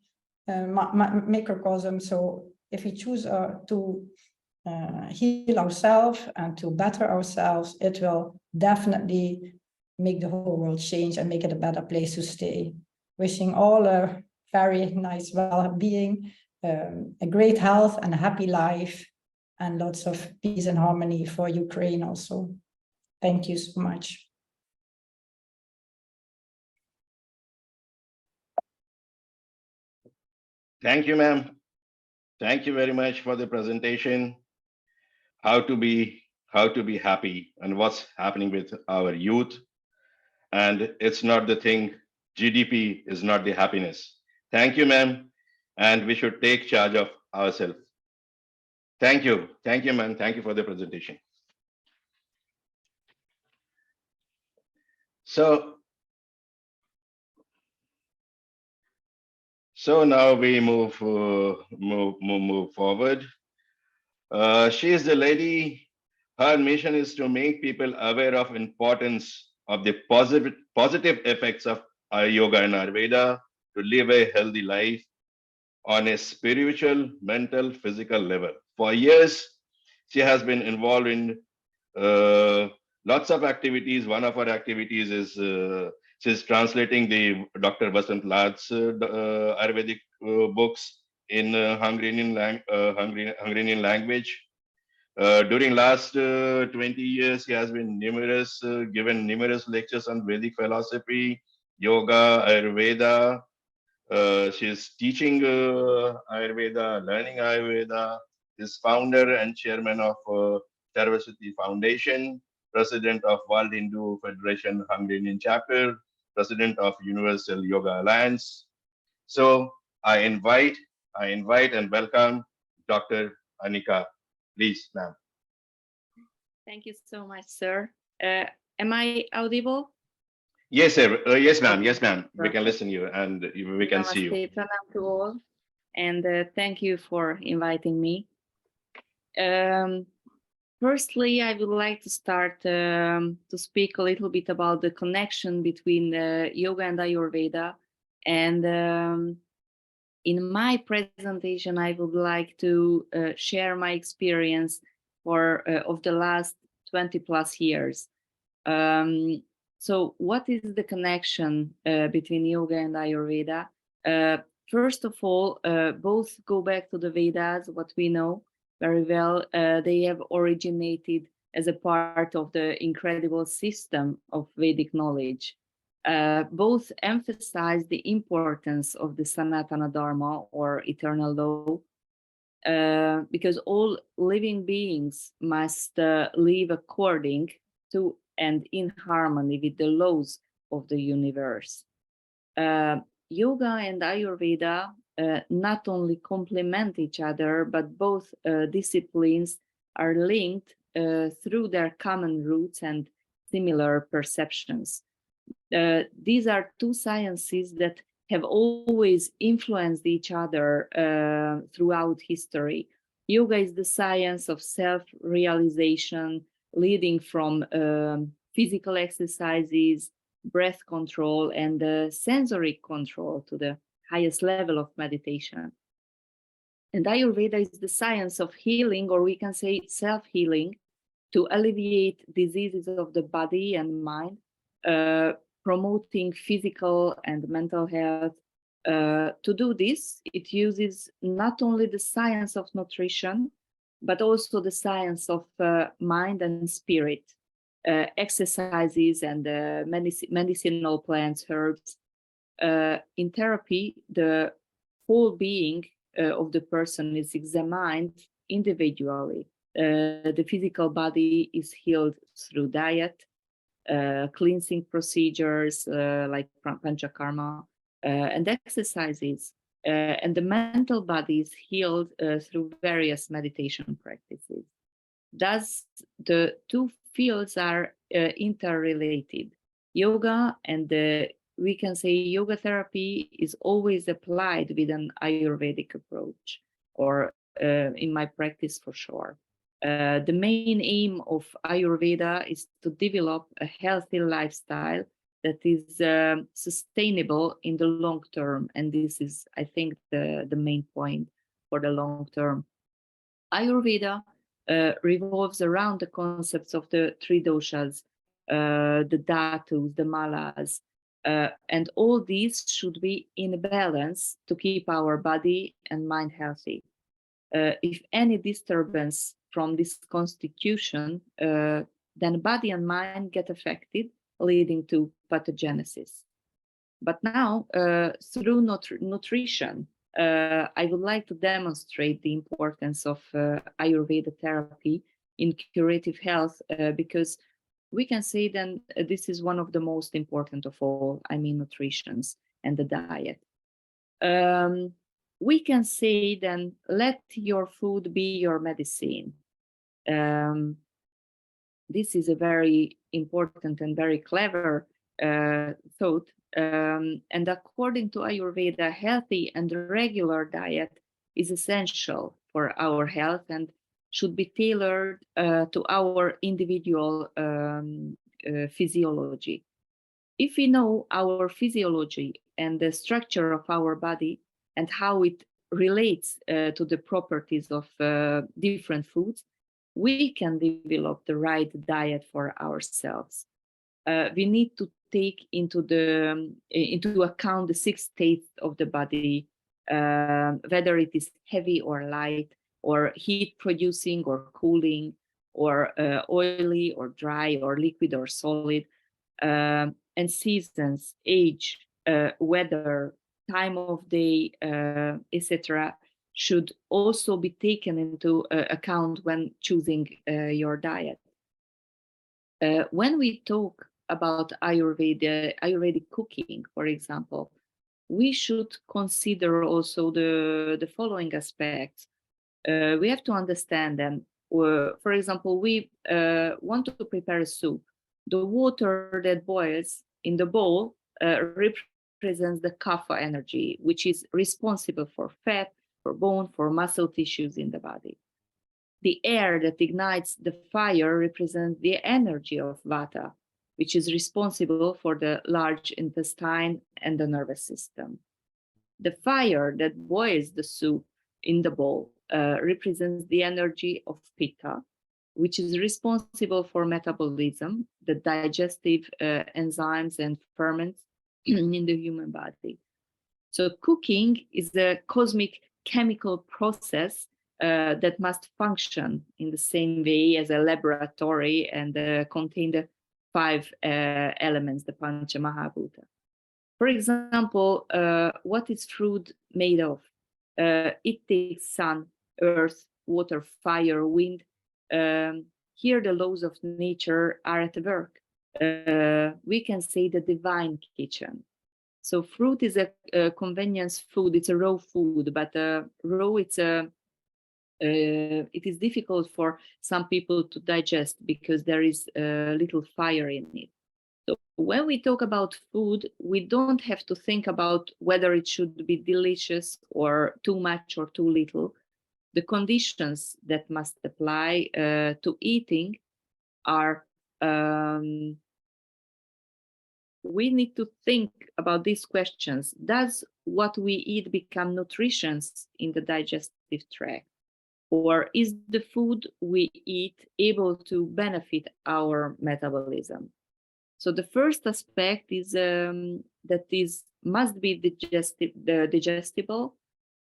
microcosm, so if we choose to heal ourselves and to better ourselves, it will definitely make the whole world change and make it a better place to stay. Wishing all a very nice well-being, a great health and a happy life, and lots of peace and harmony for Ukraine also. Thank you so much. Thank you, ma'am. Thank you very much for the presentation. How to be happy and what's happening with our youth. And it's not the thing, GDP is not the happiness. Thank you, ma'am. And we should take charge of ourselves. Thank you, ma'am. Thank you for the presentation. So now we move forward. She is the lady. Her mission is to make people aware of importance of the positive effects of yoga and Ayurveda to live a healthy life on a spiritual, mental, physical level. For years, she has been involved in lots of activities. One of her activities is she's translating the Dr. Vasant Lad's Ayurvedic books in Hungarian language. During last 20 years, he has been given numerous lectures on Vedic philosophy, yoga, Ayurveda. She's teaching Ayurveda, learning Ayurveda. Is founder and chairman of Sarvaswati Foundation, president of World Hindu Federation Hungarian chapter, president of Universal Yoga Alliance. So I invite and welcome Dr. Anika. Please, ma'am. Thank you so much, sir. Am I audible? Yes, sir. Yes, ma'am. Yes, ma'am. We can listen to you and we can see you. Namaste, pranam to all, and thank you for inviting me. Firstly, I would like to start to speak a little bit about the connection between yoga and Ayurveda. And in my presentation, I would like to share my experience of the last 20 plus years. So what is the connection between yoga and Ayurveda? First of all, both go back to the Vedas, what we know very well. They have originated as a part of the incredible system of Vedic knowledge. Both emphasize the importance of the Sanatana Dharma, or eternal law, because all living beings must live according to and in harmony with the laws of the universe. Yoga and Ayurveda not only complement each other, but both disciplines are linked through their common roots and similar perceptions. These are two sciences that have always influenced each other throughout history. Yoga is the science of self-realization, leading from physical exercises, breath control, and sensory control to the highest level of meditation. And Ayurveda is the science of healing, or we can say self-healing, to alleviate diseases of the body and mind, promoting physical and mental health. To do this, it uses not only the science of nutrition, but also the science of mind and spirit, exercises and medicinal plants, herbs. In therapy, the whole being of the person is examined individually. The physical body is healed through diet, cleansing procedures like panchakarma, and exercises. And the mental body is healed through various meditation practices. Thus, the two fields are interrelated. Yoga and we can say yoga therapy is always applied with an Ayurvedic approach, or in my practice for sure. The main aim of Ayurveda is to develop a healthy lifestyle that is sustainable in the long term. And this is, I think, the main point for the long term. Ayurveda revolves around the concepts of the three doshas, the dhatus, the malas, and all these should be in balance to keep our body and mind healthy. If any disturbance from this constitution, then body and mind get affected, leading to pathogenesis. But now, through nutrition, I would like to demonstrate the importance of Ayurveda therapy in curative health, because we can say then this is one of the most important of all, I mean, nutritions and the diet. We can say then, let your food be your medicine. This is a very important and very clever thought. And according to Ayurveda, healthy and regular diet is essential for our health and should be tailored to our individual physiology. If we know our physiology and the structure of our body and how it relates to the properties of different foods, we can develop the right diet for ourselves. We need to take into account the 6 states of the body, whether it is heavy or light, or heat producing or cooling, or oily or dry, or liquid or solid, and seasons, age, weather, time of day, etc., should also be taken into account when choosing your diet. When we talk about Ayurvedic cooking, for example, we should consider also the following aspects. We have to understand them. For example, we want to prepare a soup. The water that boils in the bowl represents the kapha energy, which is responsible for fat, for bone, for muscle tissues in the body. The air that ignites the fire represents the energy of vata, which is responsible for the large intestine and the nervous system. The fire that boils the soup in the bowl represents the energy of pitta, which is responsible for metabolism, the digestive enzymes and ferments in the human body. So cooking is a cosmic chemical process that must function in the same way as a laboratory and contain the 5 elements, the Pancha Mahabhuta. For example, what is food made of? It takes sun, earth, water, fire, wind. Here the laws of nature are at work. We can say the divine kitchen. So fruit is a convenience food. It's a raw food, but raw, it is difficult for some people to digest because there is little fire in it. So when we talk about food, we don't have to think about whether it should be delicious or too much or too little. The conditions that must apply to eating are we need to think about these questions. Does what we eat become nutritions in the digestive tract? Or is the food we eat able to benefit our metabolism? So the first aspect is must be digestible,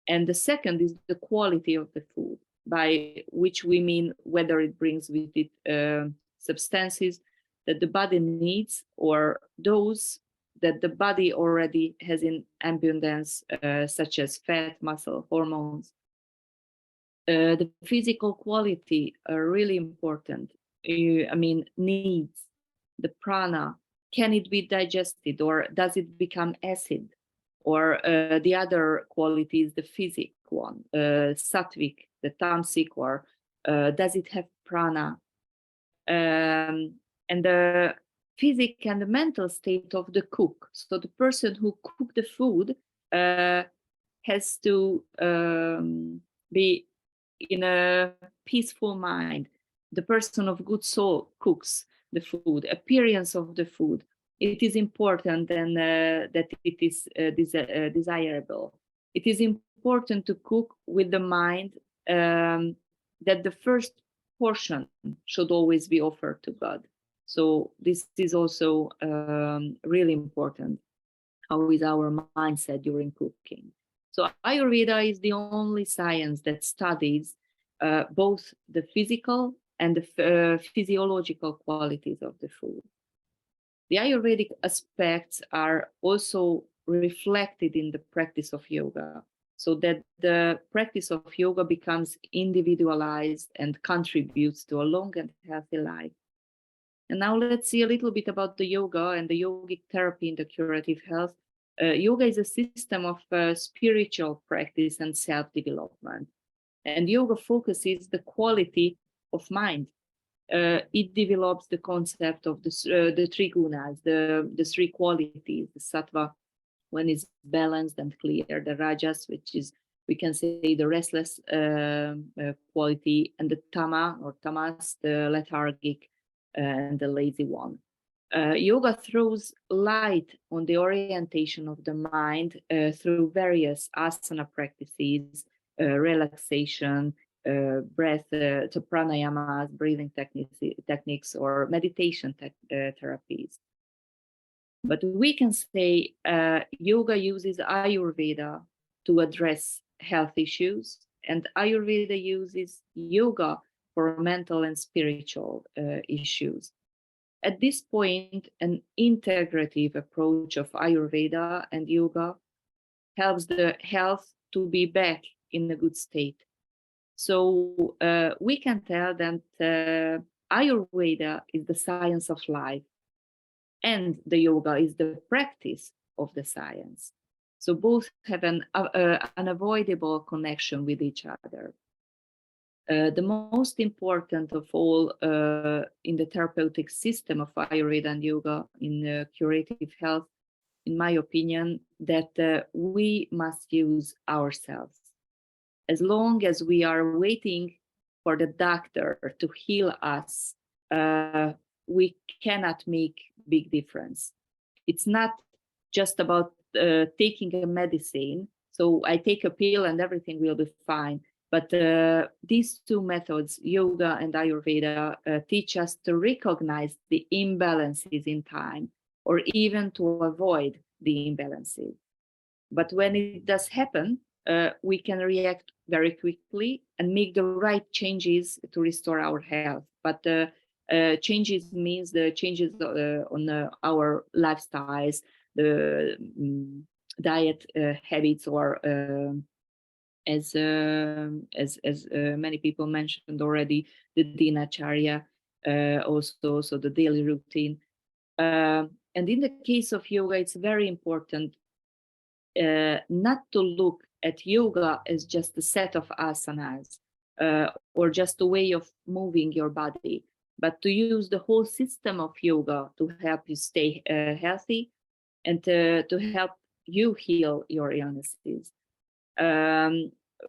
and the second is the quality of the food, by which we mean whether it brings with it substances that the body needs or those that the body already has in abundance, such as fat, muscle, hormones. The physical quality are really important. Needs, the prana, can it be digested or does it become acid? Or the other quality is the physic one, sattvic, the tamasic, or does it have prana? And the physic and the mental state of the cook. So the person who cooked the food has to be in a peaceful mind. The person of good soul cooks the food, appearance of the food. It is important and that it is desirable. It is important to cook with the mind that the first portion should always be offered to God. So this is also really important. How is our mindset during cooking? So Ayurveda is the only science that studies both the physical and the physiological qualities of the food. The Ayurvedic aspects are also reflected in the practice of yoga, so that the practice of yoga becomes individualized and contributes to a long and healthy life. And now let's see a little bit about the yoga and the yogic therapy in the curative health. Yoga is a system of spiritual practice and self-development. And yoga focuses the quality of mind. It develops the concept of the three gunas, the three qualities, the sattva, when it's balanced and clear, the rajas, which is, we can say, the restless quality, and the tama or tamas, the lethargic and the lazy one. Yoga throws light on the orientation of the mind through various asana practices, relaxation, breath, to pranayamas, breathing techniques, or meditation therapies. But we can say yoga uses Ayurveda to address health issues, and Ayurveda uses yoga for mental and spiritual issues. At this point, an integrative approach of Ayurveda and yoga helps the health to be back in a good state. So we can tell that Ayurveda is the science of life, and the yoga is the practice of the science. So both have an unavoidable connection with each other. The most important of all in the therapeutic system of Ayurveda and yoga in curative health, in my opinion, that we must use ourselves. As long as we are waiting for the doctor to heal us, we cannot make big difference. It's not just about taking a medicine. So I take a pill and everything will be fine. But these two methods, yoga and Ayurveda, teach us to recognize the imbalances in time, or even to avoid the imbalances. But when it does happen, we can react very quickly and make the right changes to restore our health. But changes means the changes on our lifestyles, the diet habits, or as many people mentioned already, the dinacharya, also so the daily routine. And in the case of yoga, it's very important not to look at yoga as just a set of asanas or just a way of moving your body, but to use the whole system of yoga to help you stay healthy and to help you heal your illnesses.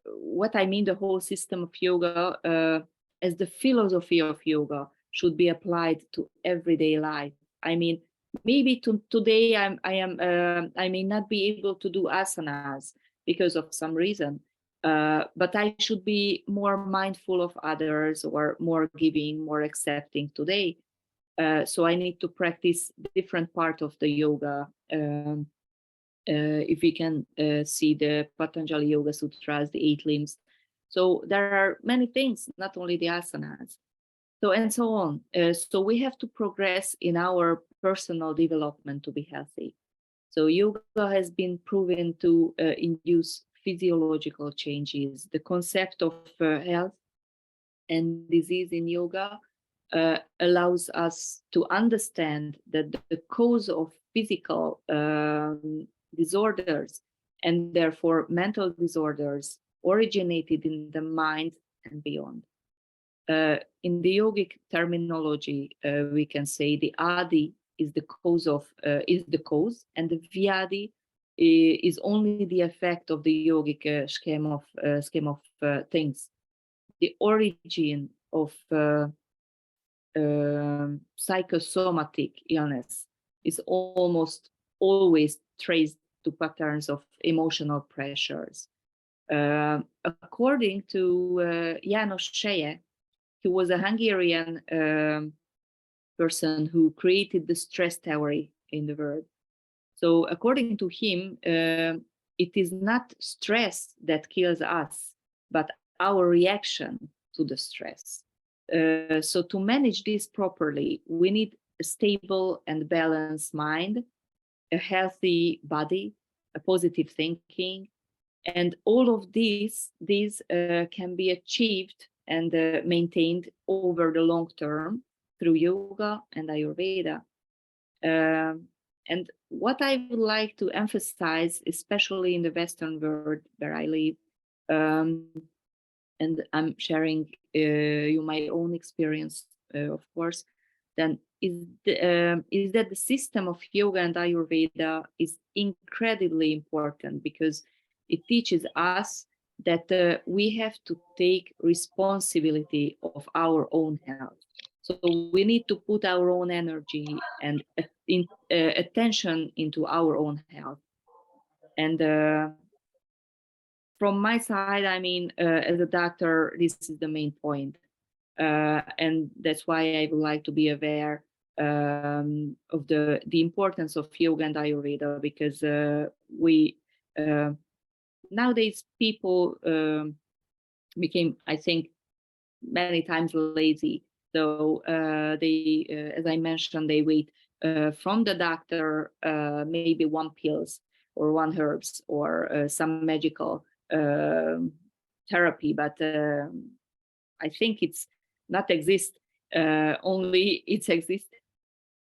What I mean, the whole system of yoga, as the philosophy of yoga should be applied to everyday life. I mean, maybe today I may not be able to do asanas because of some reason, but I should be more mindful of others, or more giving, more accepting today. So I need to practice different part of the yoga. If we can see the Patanjali Yoga Sutras, the 8 limbs. So there are many things, not only the asanas. So and so on. So we have to progress in our personal development to be healthy. So yoga has been proven to induce physiological changes. The concept of health and disease in yoga allows us to understand that the cause of physical disorders, and therefore mental disorders, originated in the mind and beyond. In the yogic terminology, we can say the adi is the cause and the vyadi is only the effect of the yogic scheme of things. the origin of psychosomatic illness is almost always traced to patterns of emotional pressures. According to János Seje, he was a Hungarian person who created the stress theory in the world. So according to him, it is not stress that kills us, but our reaction to the stress. So to manage this properly, we need a stable and balanced mind, a healthy body, a positive thinking, and all of these can be achieved and maintained over the long term through yoga and Ayurveda. And what I would like to emphasize, especially in the Western world where I live, and I'm sharing you my own experience, of course, then is that the system of yoga and Ayurveda is incredibly important because it teaches us that we have to take responsibility of our own health. So we need to put our own energy and attention into our own health. And from my side, I mean, as a doctor, this is the main point. And that's why I would like to be aware of the importance of yoga and Ayurveda, because we nowadays people became, I think, many times lazy. So they, as I mentioned, they wait from the doctor maybe one pills or one herbs or some magical therapy, but I think it's not exist. Only it exists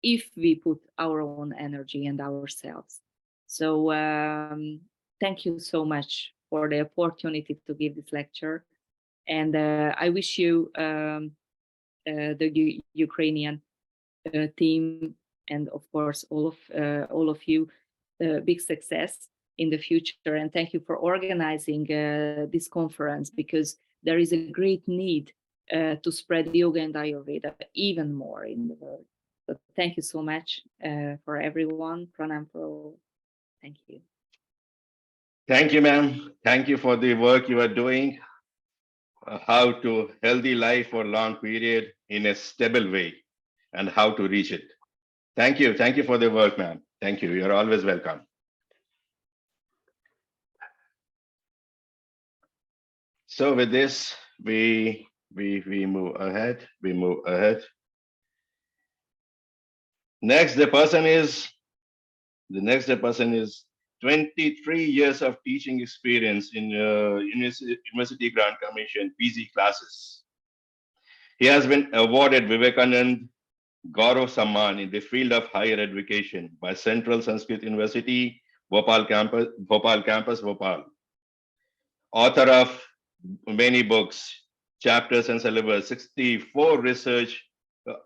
if we put our own energy and ourselves. So thank you so much for the opportunity to give this lecture, and I wish you the Ukrainian team and of course all of you big success in the future. And thank you for organizing this conference, because there is a great need to spread yoga and Ayurveda even more in the world. So thank you so much for everyone. Pranam for all. Thank you. Thank you, ma'am. Thank you for the work you are doing. How to healthy life for long period in a stable way and how to reach it. Thank you. Thank you for the work, ma'am. Thank you. You're always welcome. So with this, we move ahead. We move ahead. Next, the person is 23 years of teaching experience in University Grant Commission PG classes. He has been awarded Vivekanand Gaurav Samman in the field of higher education by Central Sanskrit University, Bhopal campus, Bhopal. Author of many books, chapters and syllabus, 64 research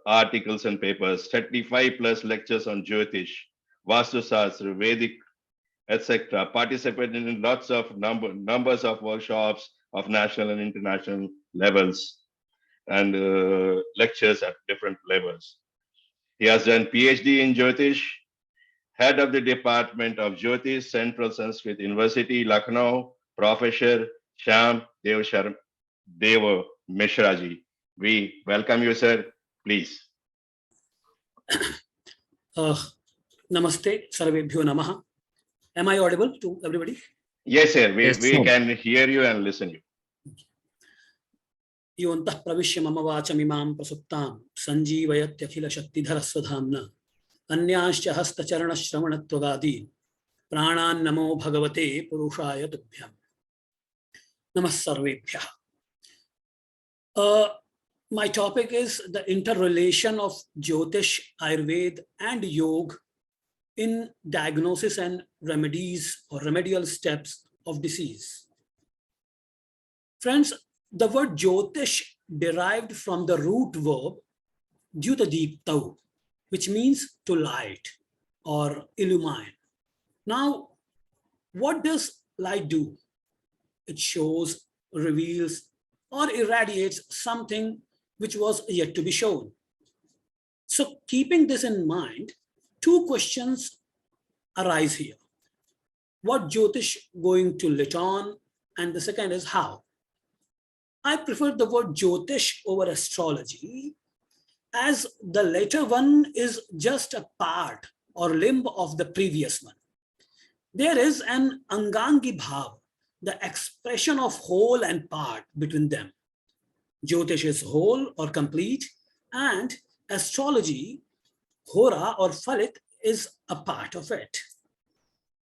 articles and papers, 35 plus lectures on Jyotish, Vastu Shastra, Vedic, etc. Participated in lots of numbers of workshops of national and international levels and lectures at different levels. He has done PhD in Jyotish, head of the Department of Jyotish, Central Sanskrit University, Lucknow, Professor Shyam Dev Mishraji. We welcome you, sir. Please. Namaste, Sarvebhyo Namaha. Am I audible to everybody? Yes, sir. We Yes, sir. can hear you and listen you. Yontah pravishya mama vachamimam prasuptam sanjeevayatyakila shaktidhara swadhamna anyascha hastacharana shravanattvagadi pranan namo bhagavate purushaya tubhyam. Namas sarvebhyah. My topic is the interrelation of Jyotish, Ayurveda and Yoga in diagnosis and remedies or remedial steps of disease. Friends, the word Jyotish derived from the root verb Dyutadiptau, which means to light or illumine. Now, what does light do? It shows, reveals, or irradiates something which was yet to be shown. So keeping this in mind, two questions arise here. What Jyotish going to lit on? And the second is how. I prefer the word Jyotish over astrology, as the later one is just a part or limb of the previous one. There is an Angangi Bhav, the expression of whole and part between them. Jyotish is whole or complete, and astrology, Hora or Falit, is a part of it.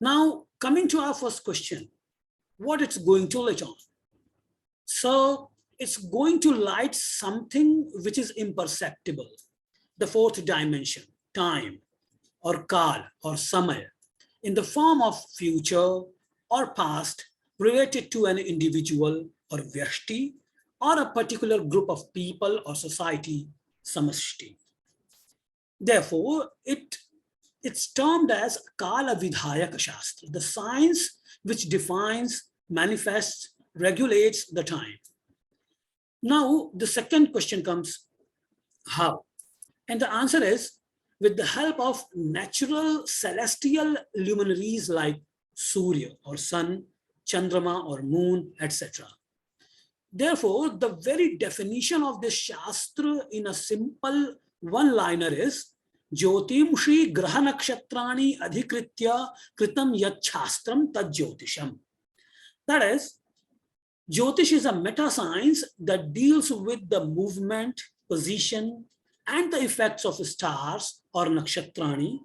Now, coming to our first question, what it's going to lit on? So it's going to light something which is imperceptible, the fourth dimension, time, or kal, or samaya, in the form of future or past related to an individual or vyashti, or a particular group of people or society, samashti. Therefore, it's termed as Kala Vidhayaka Shastra, the science which defines, manifests, regulates the time. Now, the second question comes, how? And the answer is, with the help of natural celestial luminaries like Surya or Sun, Chandrama or Moon, etc. Therefore, the very definition of this Shastra in a simple one-liner is, Jyotim Shri Graha Nakshatrani Adhikritya Kritam Yat Shastram Tad Jyotisham. That is, Jyotish is a meta-science that deals with the movement, position, and the effects of stars or nakshatrani,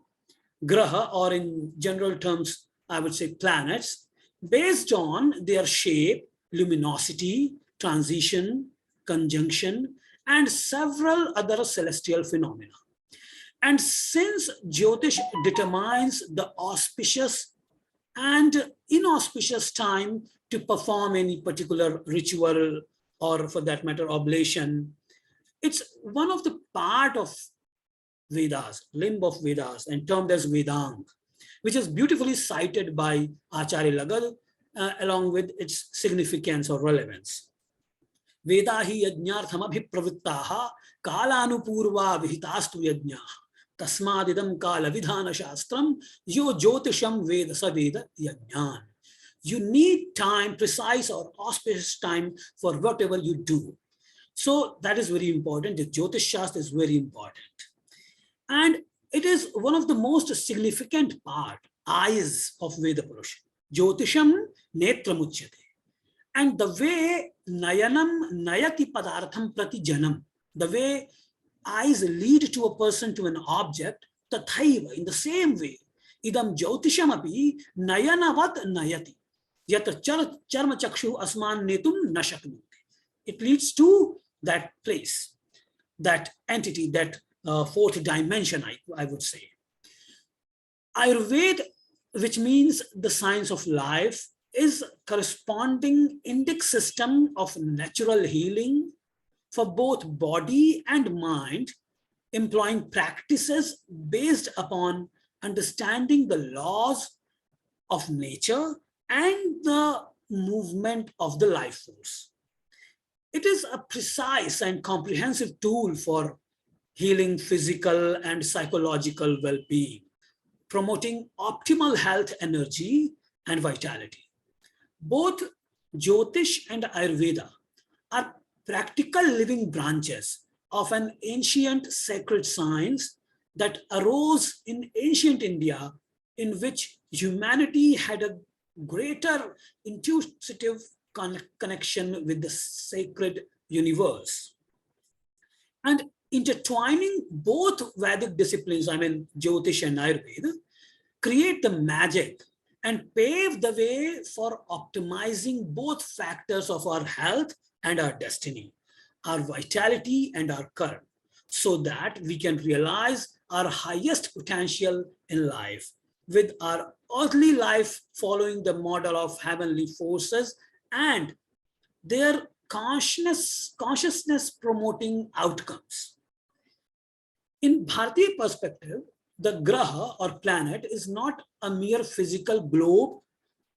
graha, or in general terms, I would say planets, based on their shape, luminosity, transition, conjunction, and several other celestial phenomena. And since Jyotish determines the auspicious and inauspicious time to perform any particular ritual, or for that matter, oblation, it's one of the part of Vedas, limb of Vedas, and termed as Vedang, which is beautifully cited by Acharya Lagad along with its significance or relevance. Veda hi yajñartham abhipravittaha kalanupurva vihitastu yajñaha tasmadidam kala vidhana shastram yo jyotisham veda sa veda yajñan. You need time, precise or auspicious time for whatever you do. So that is very important. The Jyotish Shastra is very important. And it is one of the most significant part, eyes of Veda Purusha. Jyotisham netramuchyate. And the way nayanam nayati padartham prati janam, the way eyes lead to a person to an object, tathaiva, in the same way, idam jyotisham api nayanavat nayati. Yatra charma chakshu asman netum nashaknute. It leads to that place, that entity, that fourth dimension, I would say. Ayurveda, which means the science of life, is corresponding indic system of natural healing for both body and mind, employing practices based upon understanding the laws of nature and the movement of the life force. It is a precise and comprehensive tool for healing physical and psychological well-being, promoting optimal health, energy, and vitality. Both Jyotish and Ayurveda are practical living branches of an ancient sacred science that arose in ancient India, in which humanity had a greater intuitive connection with the sacred universe. And intertwining both Vedic disciplines, I mean Jyotish and Ayurveda, create the magic and pave the way for optimizing both factors of our health and our destiny, our vitality and our karma, so that we can realize our highest potential in life, with our earthly life following the model of heavenly forces and their consciousness promoting outcomes. In Bharatiya perspective, the graha or planet is not a mere physical globe,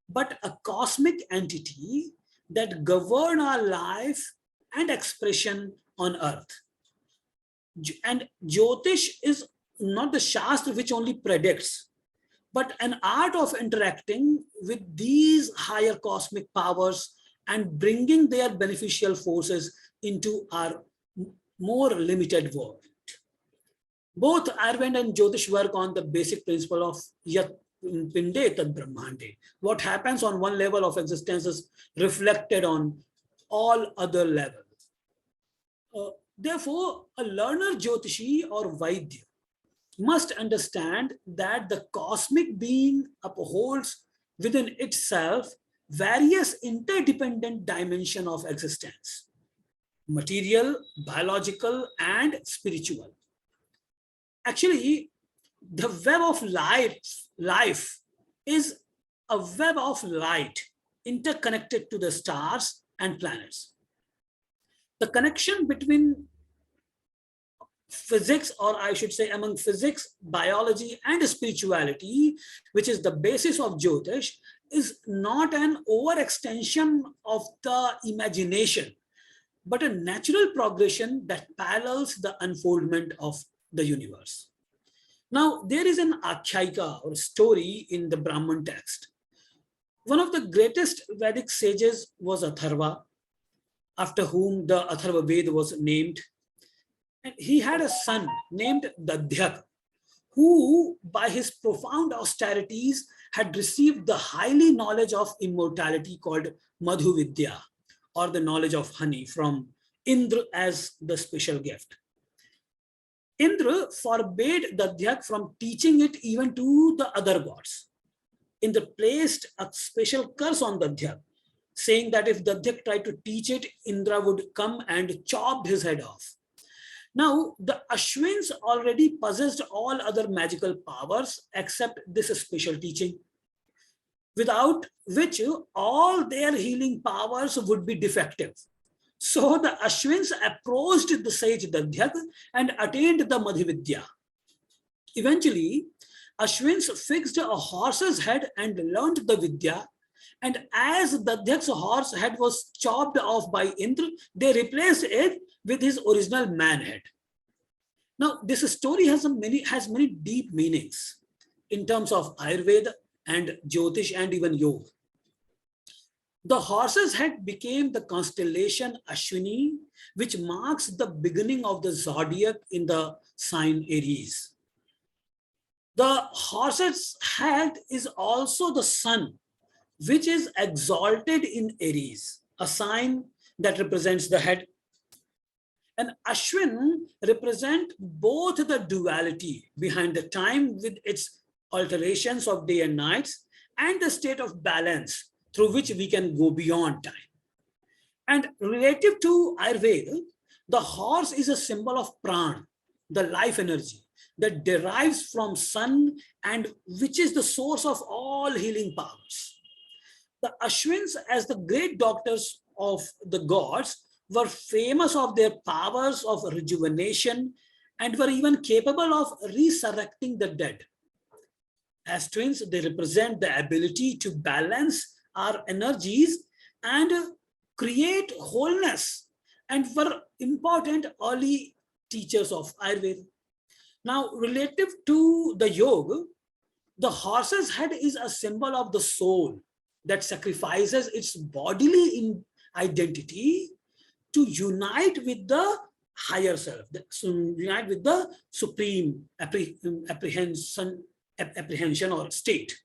but a cosmic entity that govern our life and expression on earth. And Jyotish is not the Shastra which only predicts, but an art of interacting with these higher cosmic powers and bringing their beneficial forces into our more limited world. Both Ayurveda and Jyotish work on the basic principle of Yat Pinde Tad Brahmande. What happens on one level of existence is reflected on all other levels. Therefore, a learner Jyotishi or Vaidya must understand that the cosmic being upholds within itself various interdependent dimensions of existence: material, biological, and spiritual. Actually, the web of life is a web of light interconnected to the stars and planets. The connection between physics, or I should say among physics, biology, and spirituality, which is the basis of Jyotish, is not an overextension of the imagination, but a natural progression that parallels the unfoldment of the universe. Now, there is an akhyaika or story in the Brahman text. One of the greatest Vedic sages was Atharva, after whom the Atharva Veda was named. And he had a son named Dadhyak, who by his profound austerities had received the highly knowledge of immortality called Madhu Vidya, or the knowledge of honey, from Indra as the special gift. Indra forbade Dadhyak from teaching it even to the other gods. Indra placed a special curse on Dadhyak, saying that if Dadhyak tried to teach it, Indra would come and chop his head off. Now, the Ashwins already possessed all other magical powers except this special teaching, without which all their healing powers would be defective. So the Ashwins approached the sage Dadhyak and attained the Madhyavidya. Eventually, Ashwins fixed a horse's head and learned the Vidya. And as Dadhyak's horse head was chopped off by Indra, they replaced it with his original man head. Now, this story has many deep meanings in terms of Ayurveda and Jyotish and even Yoga. The horse's head became the constellation Ashwini, which marks the beginning of the zodiac in the sign Aries. The horse's head is also the sun, which is exalted in Aries, a sign that represents the head. And Ashwin represent both the duality behind the time with its alterations of day and nights, and the state of balance through which we can go beyond time. And relative to Ayurveda, the horse is a symbol of pran, the life energy that derives from sun and which is the source of all healing powers. The Ashwins, as the great doctors of the gods, were famous of their powers of rejuvenation and were even capable of resurrecting the dead. As twins, they represent the ability to balance our energies and create wholeness, and were important early teachers of Ayurveda. Now, relative to the yoga, the horse's head is a symbol of the soul that sacrifices its bodily identity to unite with the higher self, unite with the supreme apprehension or state,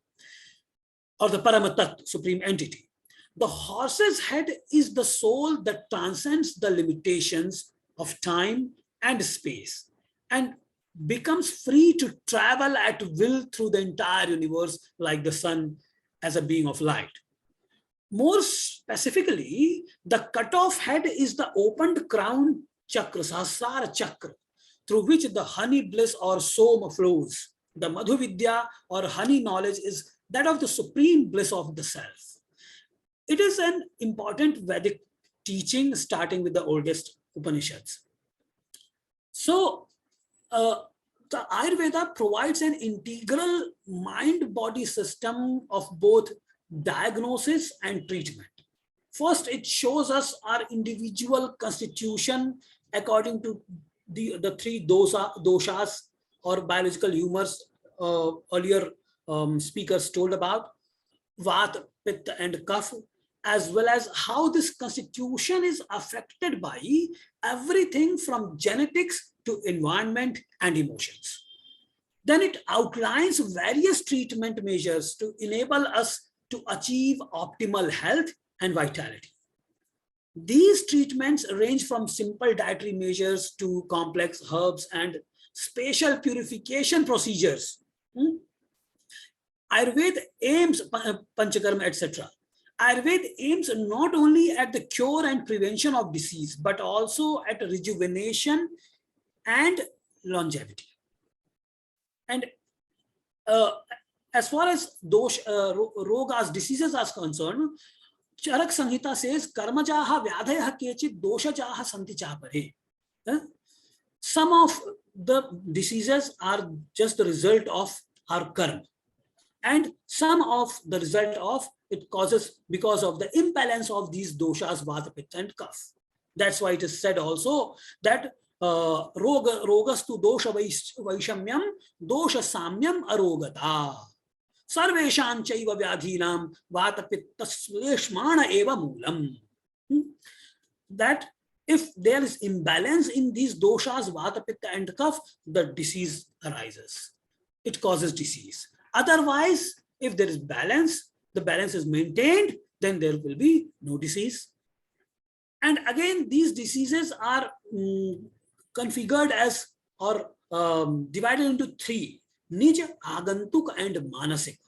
or the Paramatat, supreme entity. The horse's head is the soul that transcends the limitations of time and space and becomes free to travel at will through the entire universe like the sun as a being of light. More specifically, the cut-off head is the opened crown chakra, Sahasrara chakra, through which the honey bliss or soma flows. The Madhu Vidya or honey knowledge is that of the supreme bliss of the self. It is an important Vedic teaching starting with the oldest Upanishads. So, the Ayurveda provides an integral mind-body system of both diagnosis and treatment. First, it shows us our individual constitution according to the three doshas or biological humors earlier speakers told about, Vata, Pitta, and Kapha, as well as how this constitution is affected by everything from genetics to environment and emotions. Then it outlines various treatment measures to enable us to achieve optimal health and vitality. These treatments range from simple dietary measures to complex herbs and spatial purification procedures. Ayurveda aims, Panchakarma, etc. Ayurveda aims not only at the cure and prevention of disease, but also at rejuvenation and longevity. And as far as those rogas, diseases are concerned, Charak Samhita says, Karmajaha vyadhayaha kechit doshajaha santi chapare. Some of the diseases are just the result of our karma. And some of the result of it causes because of the imbalance of these doshas, vata, pitta, and kapha. That's why it is said also that rogastu dosha vaishamyam dosha samyam arogata. Sarvesham chaiva vyadhinam vata pitta sleshmana eva moolam. That if there is imbalance in these doshas, vata, pitta, and kapha, the disease arises. It causes disease. Otherwise, if there is balance, the balance is maintained, then there will be no disease. And again, these diseases are configured as or divided into three: Nija, Agantuk, and Manasik.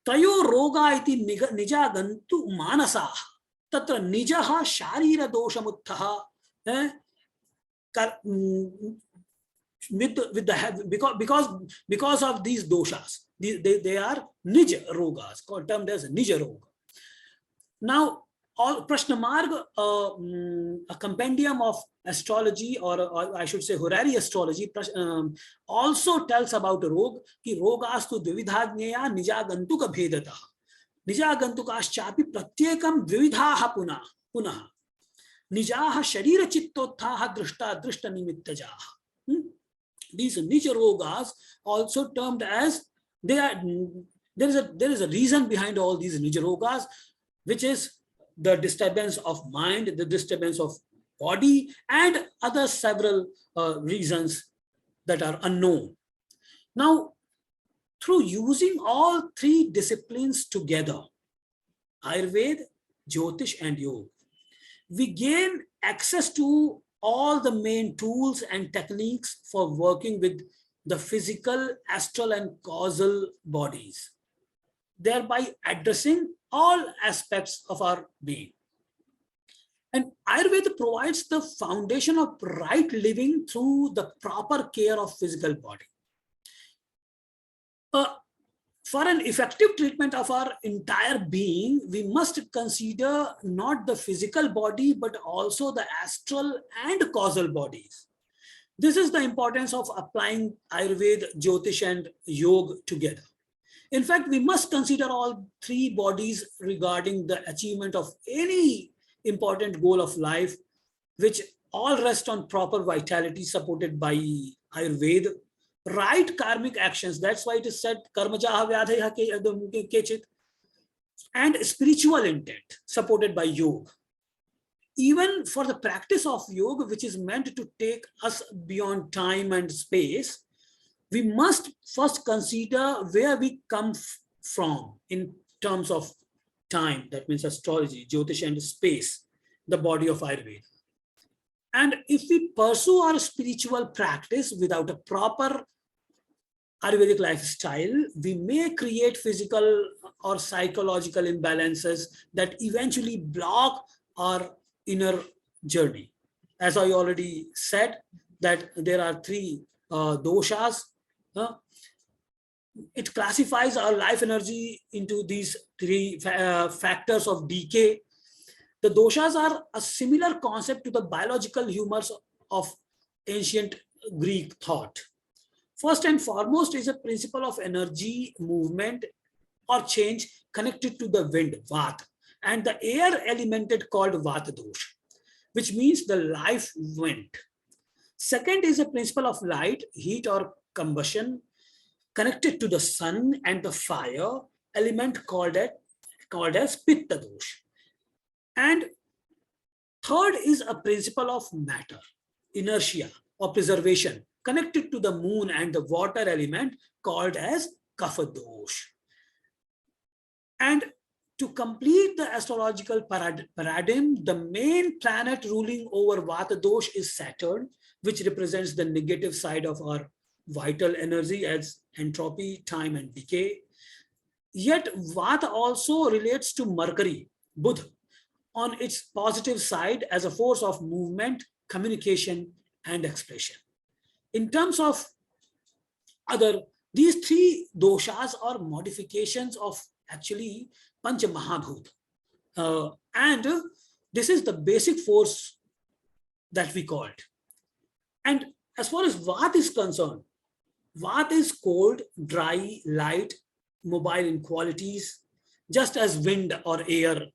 Tayo roga iti nijagantu manasa. Tatra nijaha sharira doshamuttaha. Because of these doshas, they are nij rogas, termed as nij roga. Now, all Prashna Marg, a compendium of astrology, or I should say horary astrology, also tells about rog, ki rogastu dvividhagneya nijagantuka bhedata. Nijagantukaschapi pratyekam dvividhaha punah. Nijaha sharira chittothaha drishta drishta nimittajaha. These nija rogas, also termed as, there is a reason behind all these nija rogas, which is the disturbance of mind, the disturbance of body, and other several reasons that are unknown. Now, through using all three disciplines together, Ayurveda, Jyotish, and Yoga, we gain access to all the main tools and techniques for working with the physical, astral, and causal bodies, thereby addressing all aspects of our being. And Ayurveda provides the foundation of right living through the proper care of physical body. For an effective treatment of our entire being, we must consider not the physical body, but also the astral and causal bodies. This is the importance of applying Ayurveda, Jyotish, and Yoga together. In fact, we must consider all three bodies regarding the achievement of any important goal of life, which all rest on proper vitality supported by Ayurveda. Right karmic actions, that's why it is said karmajaha vyadhayaha kechit, and spiritual intent supported by yoga. Even for the practice of yoga, which is meant to take us beyond time and space, we must first consider where we come from in terms of time. That means astrology, Jyotish, and space, the body of Ayurveda. And if we pursue our spiritual practice without a proper Ayurvedic lifestyle, we may create physical or psychological imbalances that eventually block our inner journey. As I already said, that there are three doshas. It classifies our life energy into these three factors of decay. The doshas are a similar concept to the biological humors of ancient Greek thought. First and foremost is a principle of energy, movement, or change connected to the wind, vata, and the air elemented called Vata dosh, which means the life wind. Second is a principle of light, heat or combustion connected to the sun and the fire element called as Pitta dosh. And third is a principle of matter, inertia or preservation connected to the moon and the water element called as Kapha dosh. And to complete the astrological paradigm, the main planet ruling over Vata dosh is Saturn, which represents the negative side of our vital energy as entropy, time, and decay. Yet Vata also relates to Mercury, Buddha, on its positive side as a force of movement, communication, and expression. In terms of these three doshas are modifications of actually Pancha Mahabhut. And this is the basic force that we called. And as far as Vata is concerned, Vata is cold, dry, light, mobile in qualities, just as wind or air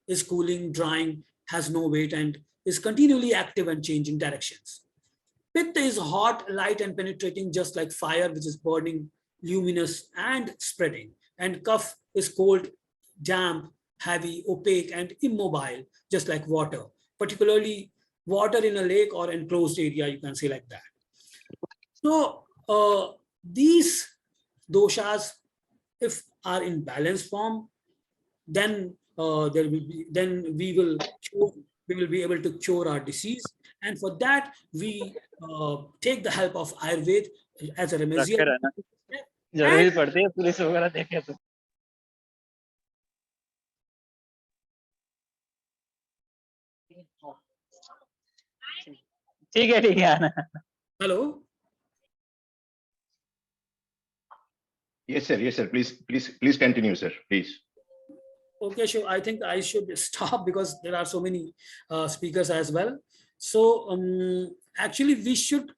is cooling, drying, has no weight, and is continually active and changing directions. Pitta is hot, light, and penetrating, just like fire, which is burning, luminous, and spreading. And Kapha is cold, damp, heavy, opaque, and immobile, just like water, particularly water in a lake or enclosed area, you can say like that. So these doshas, if are in balanced form, then we will be able to cure our disease, and for that we take the help of Ayurveda as a remedial. जरूरी पड़ती है police वगैरह देखे तो ठीक है आना Hello. Yes, sir. Please continue, sir. Please. Okay, sure. I think I should stop because there are so many speakers as well. So actually, we should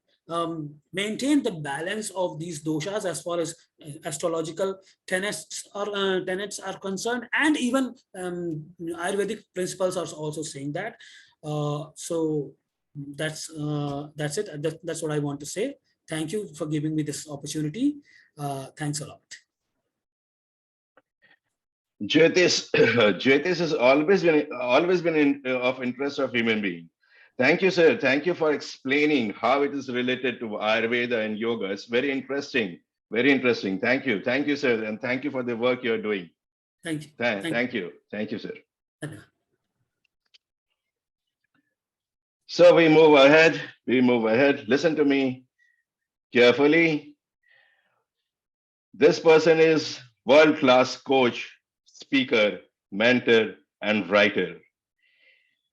maintain the balance of these doshas as far as astrological tenets are concerned, and even Ayurvedic principles are also saying that. So that's it. That's what I want to say. Thank you for giving me this opportunity. Thanks a lot. Jyotish has always been of interest of human being. Thank you, sir. Thank you for explaining how it is related to Ayurveda and yoga. It's very interesting. Very interesting. Thank you, sir, and thank you for the work you're doing. Thank you. Thank you, sir. So we move ahead. Listen to me carefully. This person is world-class coach, speaker, mentor, and writer.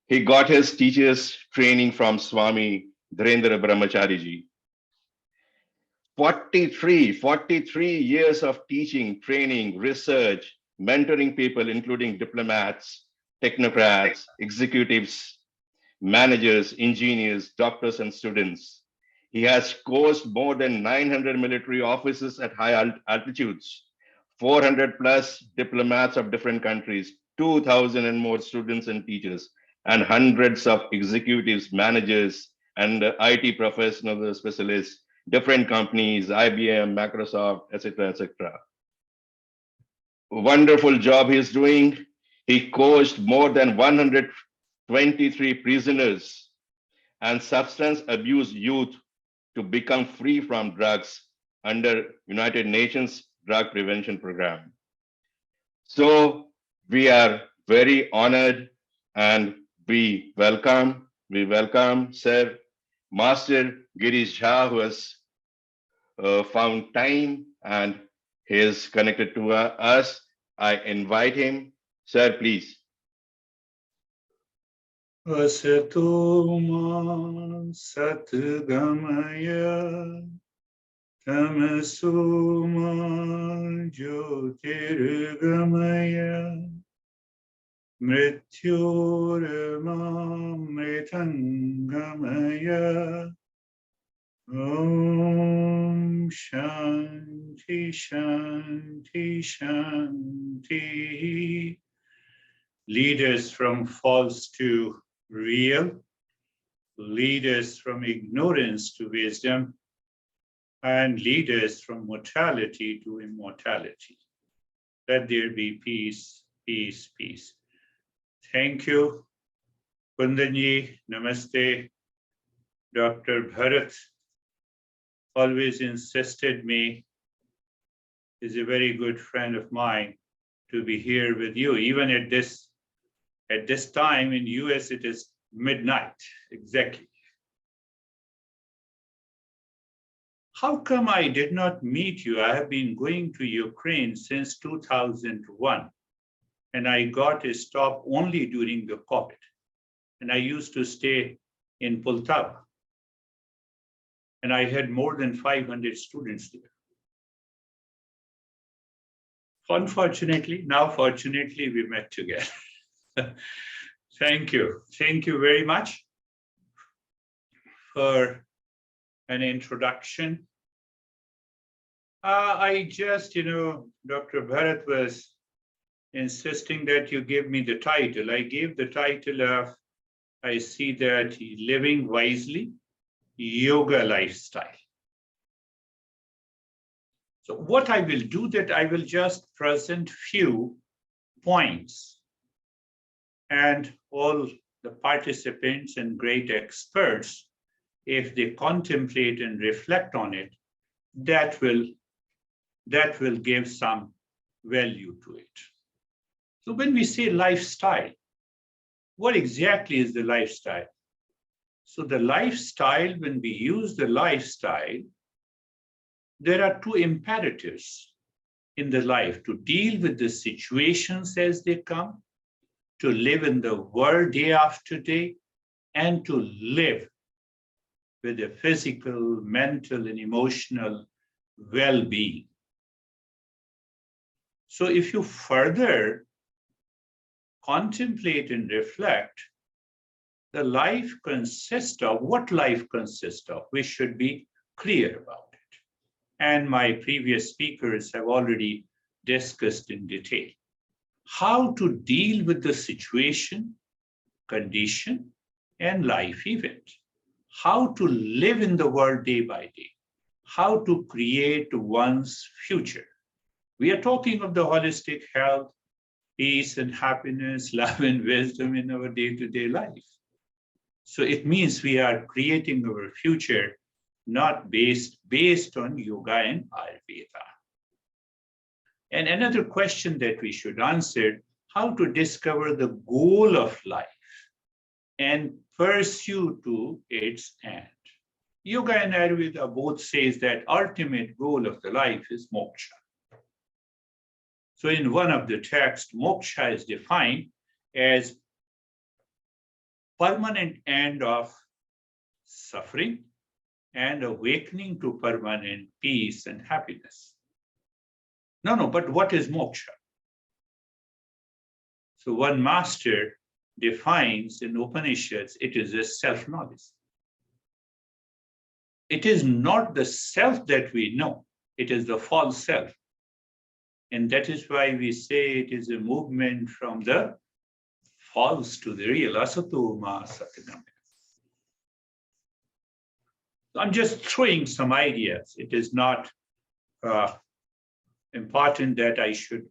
He got his teacher's training from Swami Dharendra Brahmachari ji. 43 years of teaching, training, research, mentoring people, including diplomats, technocrats, executives, managers, engineers, doctors, and students. He has coached more than 900 military officers at high altitudes, 400 plus diplomats of different countries, 2,000 and more students and teachers, and hundreds of executives, managers, and IT professionals, specialists, different companies, IBM, Microsoft, etc., etc. Wonderful job he's doing. He coached more than 123 prisoners and substance abuse youth to become free from drugs under United Nations Drug Prevention Program. So we are very honored and we welcome Sir Master Girish Jha, who has found time and he is connected to us. I invite him. Sir, please. Asato ma satgamaya tamaso ma jyotirgamaya mrityurma mritangamaya Om Shanti Shanti Shanti lead us from false to real, lead us from ignorance to wisdom, and lead us from mortality to immortality. Let there be peace, peace, peace. Thank you, Kundanji. Namaste. Dr. Bharat always insisted me, is a very good friend of mine, to be here with you. Even at this time in US, it is midnight, exactly. How come I did not meet you? I have been going to Ukraine since 2001, and I got a stop only during the COVID. And I used to stay in Poltava, and I had more than 500 students there. Unfortunately, now fortunately, we met together. Thank you. Thank you very much for an introduction. I just, Dr. Bharat was insisting that you give me the title. I gave the title of, I see that Living Wisely, Yoga Lifestyle. So what I will do that I will just present few points, and all the participants and great experts, if they contemplate and reflect on it, that will give some value to it. So when we say lifestyle, what exactly is the lifestyle? So the lifestyle, when we use the lifestyle, there are two imperatives in the life: to deal with the situations as they come, to live in the world day after day, and to live with a physical, mental, and emotional well-being. So if you further contemplate and reflect, the life consists of, what life consists of, we should be clear about it. And my previous speakers have already discussed in detail how to deal with the situation, condition, and life event, how to live in the world day by day, how to create one's future. We are talking of the holistic health, peace and happiness, love and wisdom in our day-to-day life. So it means we are creating our future not based on yoga and Ayurveda. And another question that we should answer, how to discover the goal of life and pursue to its end. Yoga and Ayurveda both says that ultimate goal of the life is moksha. So in one of the texts, moksha is defined as permanent end of suffering and awakening to permanent peace and happiness. No, but what is moksha? So one master defines in Upanishads, it is a self-knowledge. It is not the self that we know, it is the false self. And that is why we say it is a movement from the false to the real, asato ma satgamaya. I'm just throwing some ideas. It is not important that I should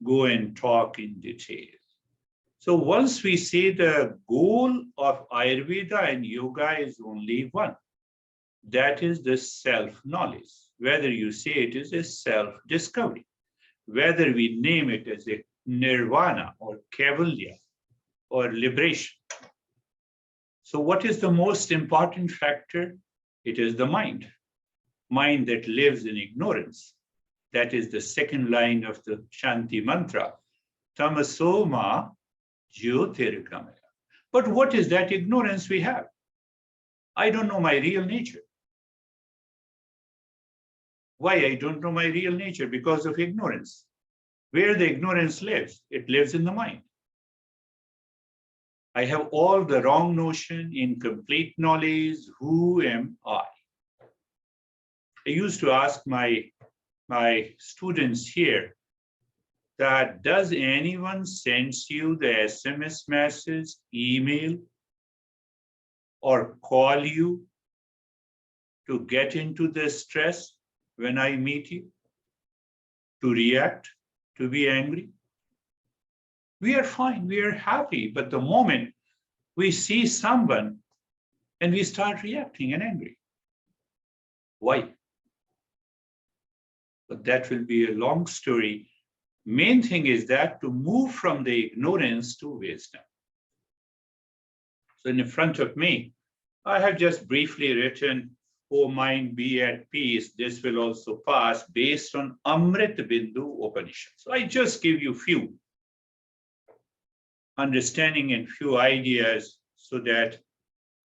go and talk in detail. So once we say the goal of Ayurveda and yoga is only one, that is the self-knowledge. Whether you say it is a self-discovery, whether we name it as a nirvana or kaivalya or liberation. So what is the most important factor? It is the mind that lives in ignorance. That is the second line of the Shanti mantra, tamaso ma jyotirgamaya. But what is that ignorance we have? I don't know my real nature. Why I don't know my real nature? Because of ignorance. Where the ignorance lives, it lives in the mind. I have all the wrong notion, incomplete knowledge. Who am I? I used to ask my students here, that does anyone sends you the SMS message, email, or call you to get into the stress when I meet you, to react, to be angry? We are fine, we are happy, but the moment we see someone and we start reacting and angry. Why? But that will be a long story. Main thing is that to move from the ignorance to wisdom. So in front of me, I have just briefly written, "O mind, be at peace. This will also pass," based on Amrit Bindu Upanishad. So I just give you few understanding and few ideas so that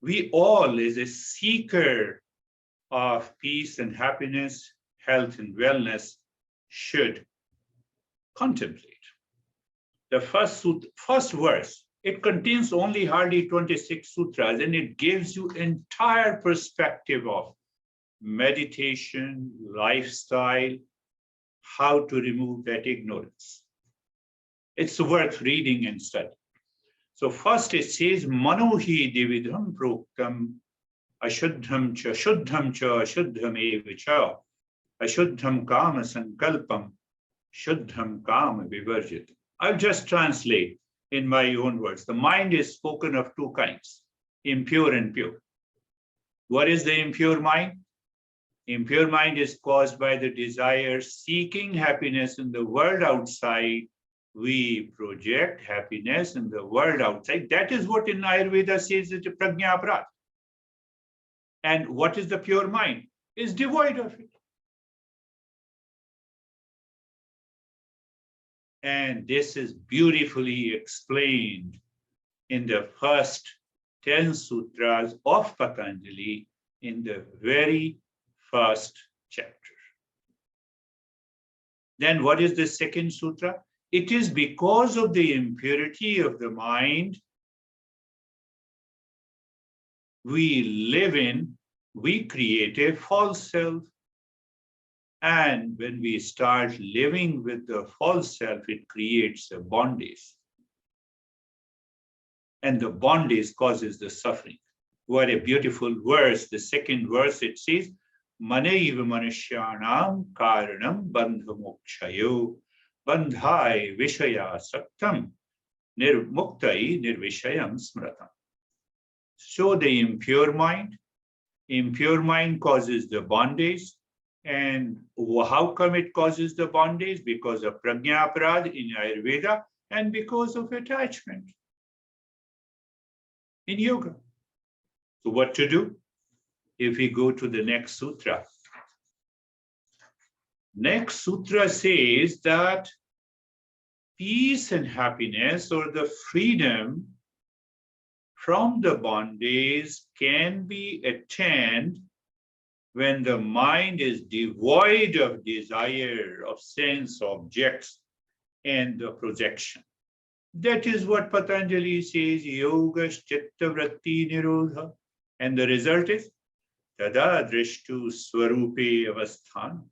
we all, as a seeker of peace and happiness, health and wellness, should contemplate. The first verse, it contains only hardly 26 sutras, and it gives you entire perspective of meditation, lifestyle, how to remove that ignorance. It's worth reading and studying. So first it says, Manohi dividham proktam ashuddham cha ashuddham eva cha ashuddham kama sankalpam shuddham kama vivarjitam. I'll just translate in my own words. The mind is spoken of two kinds, impure and pure. What is the impure mind? Impure mind is caused by the desire seeking happiness in the world outside. We project happiness in the world outside. That is what in Ayurveda says is prajna aparad. And what is the pure mind? Is devoid of it. And this is beautifully explained in the first 10 sutras of Patanjali in the very first chapter. Then what is the second sutra? It is because of the impurity of the mind we create a false self. And when we start living with the false self, it creates a bondage. And the bondage causes the suffering. What a beautiful verse. The second verse, it says, Manaiva manushyanam karanam bandhamokshayo bandhai vishaya saktam nirmuktai nirvishayam smratam. So the impure mind causes the bondage. And how come it causes the bondage? Because of prajna aparad in Ayurveda and because of attachment in yoga. So what to do? If we go to the next sutra. Next sutra says that peace and happiness, or the freedom from the bondage, can be attained when the mind is devoid of desire, of sense objects, and the projection. That is what Patanjali says, yogas chitta vritti nirodha. And the result is, tada drishtu swarupe avasthan.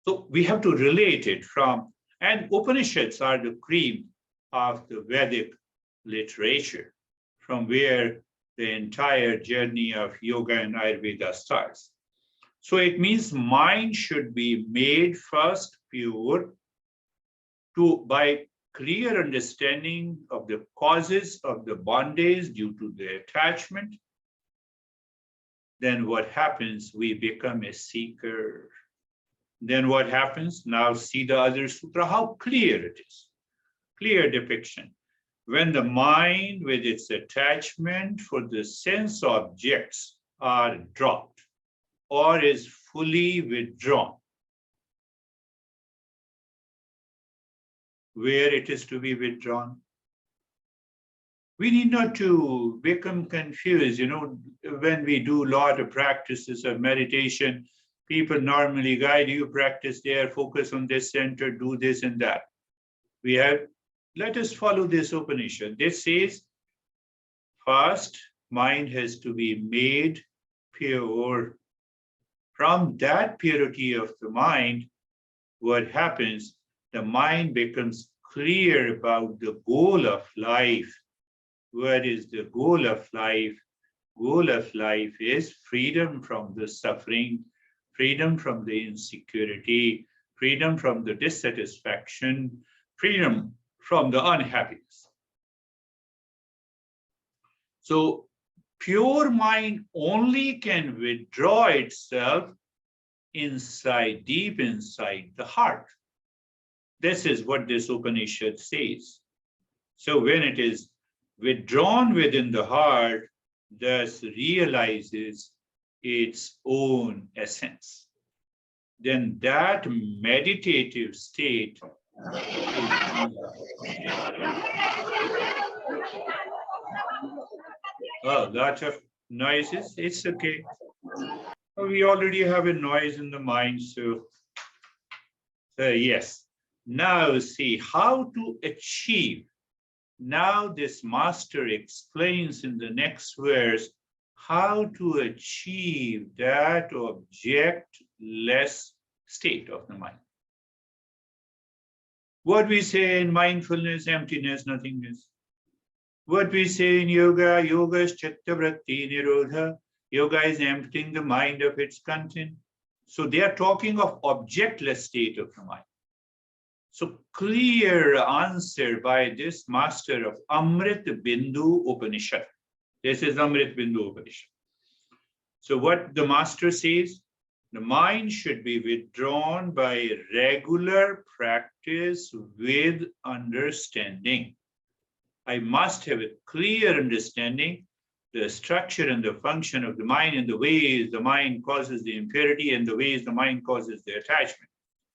So we have to relate it from, and Upanishads are the cream of the Vedic literature, from where the entire journey of yoga and Ayurveda starts. So it means mind should be made first pure by clear understanding of the causes of the bondage due to the attachment. Then what happens? We become a seeker. Then what happens? Now see the other sutra, how clear it is. Clear depiction. When the mind with its attachment for the sense objects are dropped or is fully withdrawn, where it is to be withdrawn. We need not to become confused. You know, when we do a lot of practices of meditation, people normally guide you, practice there, focus on this center, do this and that. Let us follow this Upanishad. This says, first, mind has to be made pure. From that purity of the mind, what happens? The mind becomes clear about the goal of life. What is the goal of life? Goal of life is freedom from the suffering, freedom from the insecurity, freedom from the dissatisfaction, freedom from the unhappiness. So pure mind only can withdraw itself inside, deep inside the heart. This is what this Upanishad says. So when it is withdrawn within the heart, thus realizes its own essence, then that meditative state is... Oh, lot of noises. It's okay. We already have a noise in the mind, so yes. Now see how to achieve. Now this master explains in the next verse how to achieve that objectless state of the mind. What we say in mindfulness, emptiness, nothingness. What we say in yoga, yoga is chitta vritti nirodha. Yoga is emptying the mind of its content. So they are talking of objectless state of the mind. So clear answer by this master of Amrit Bindu Upanishad. This is Amrit Bindu Upanishad. So what the master says, the mind should be withdrawn by regular practice with understanding. I must have a clear understanding, the structure and the function of the mind and the ways the mind causes the impurity and the ways the mind causes the attachment.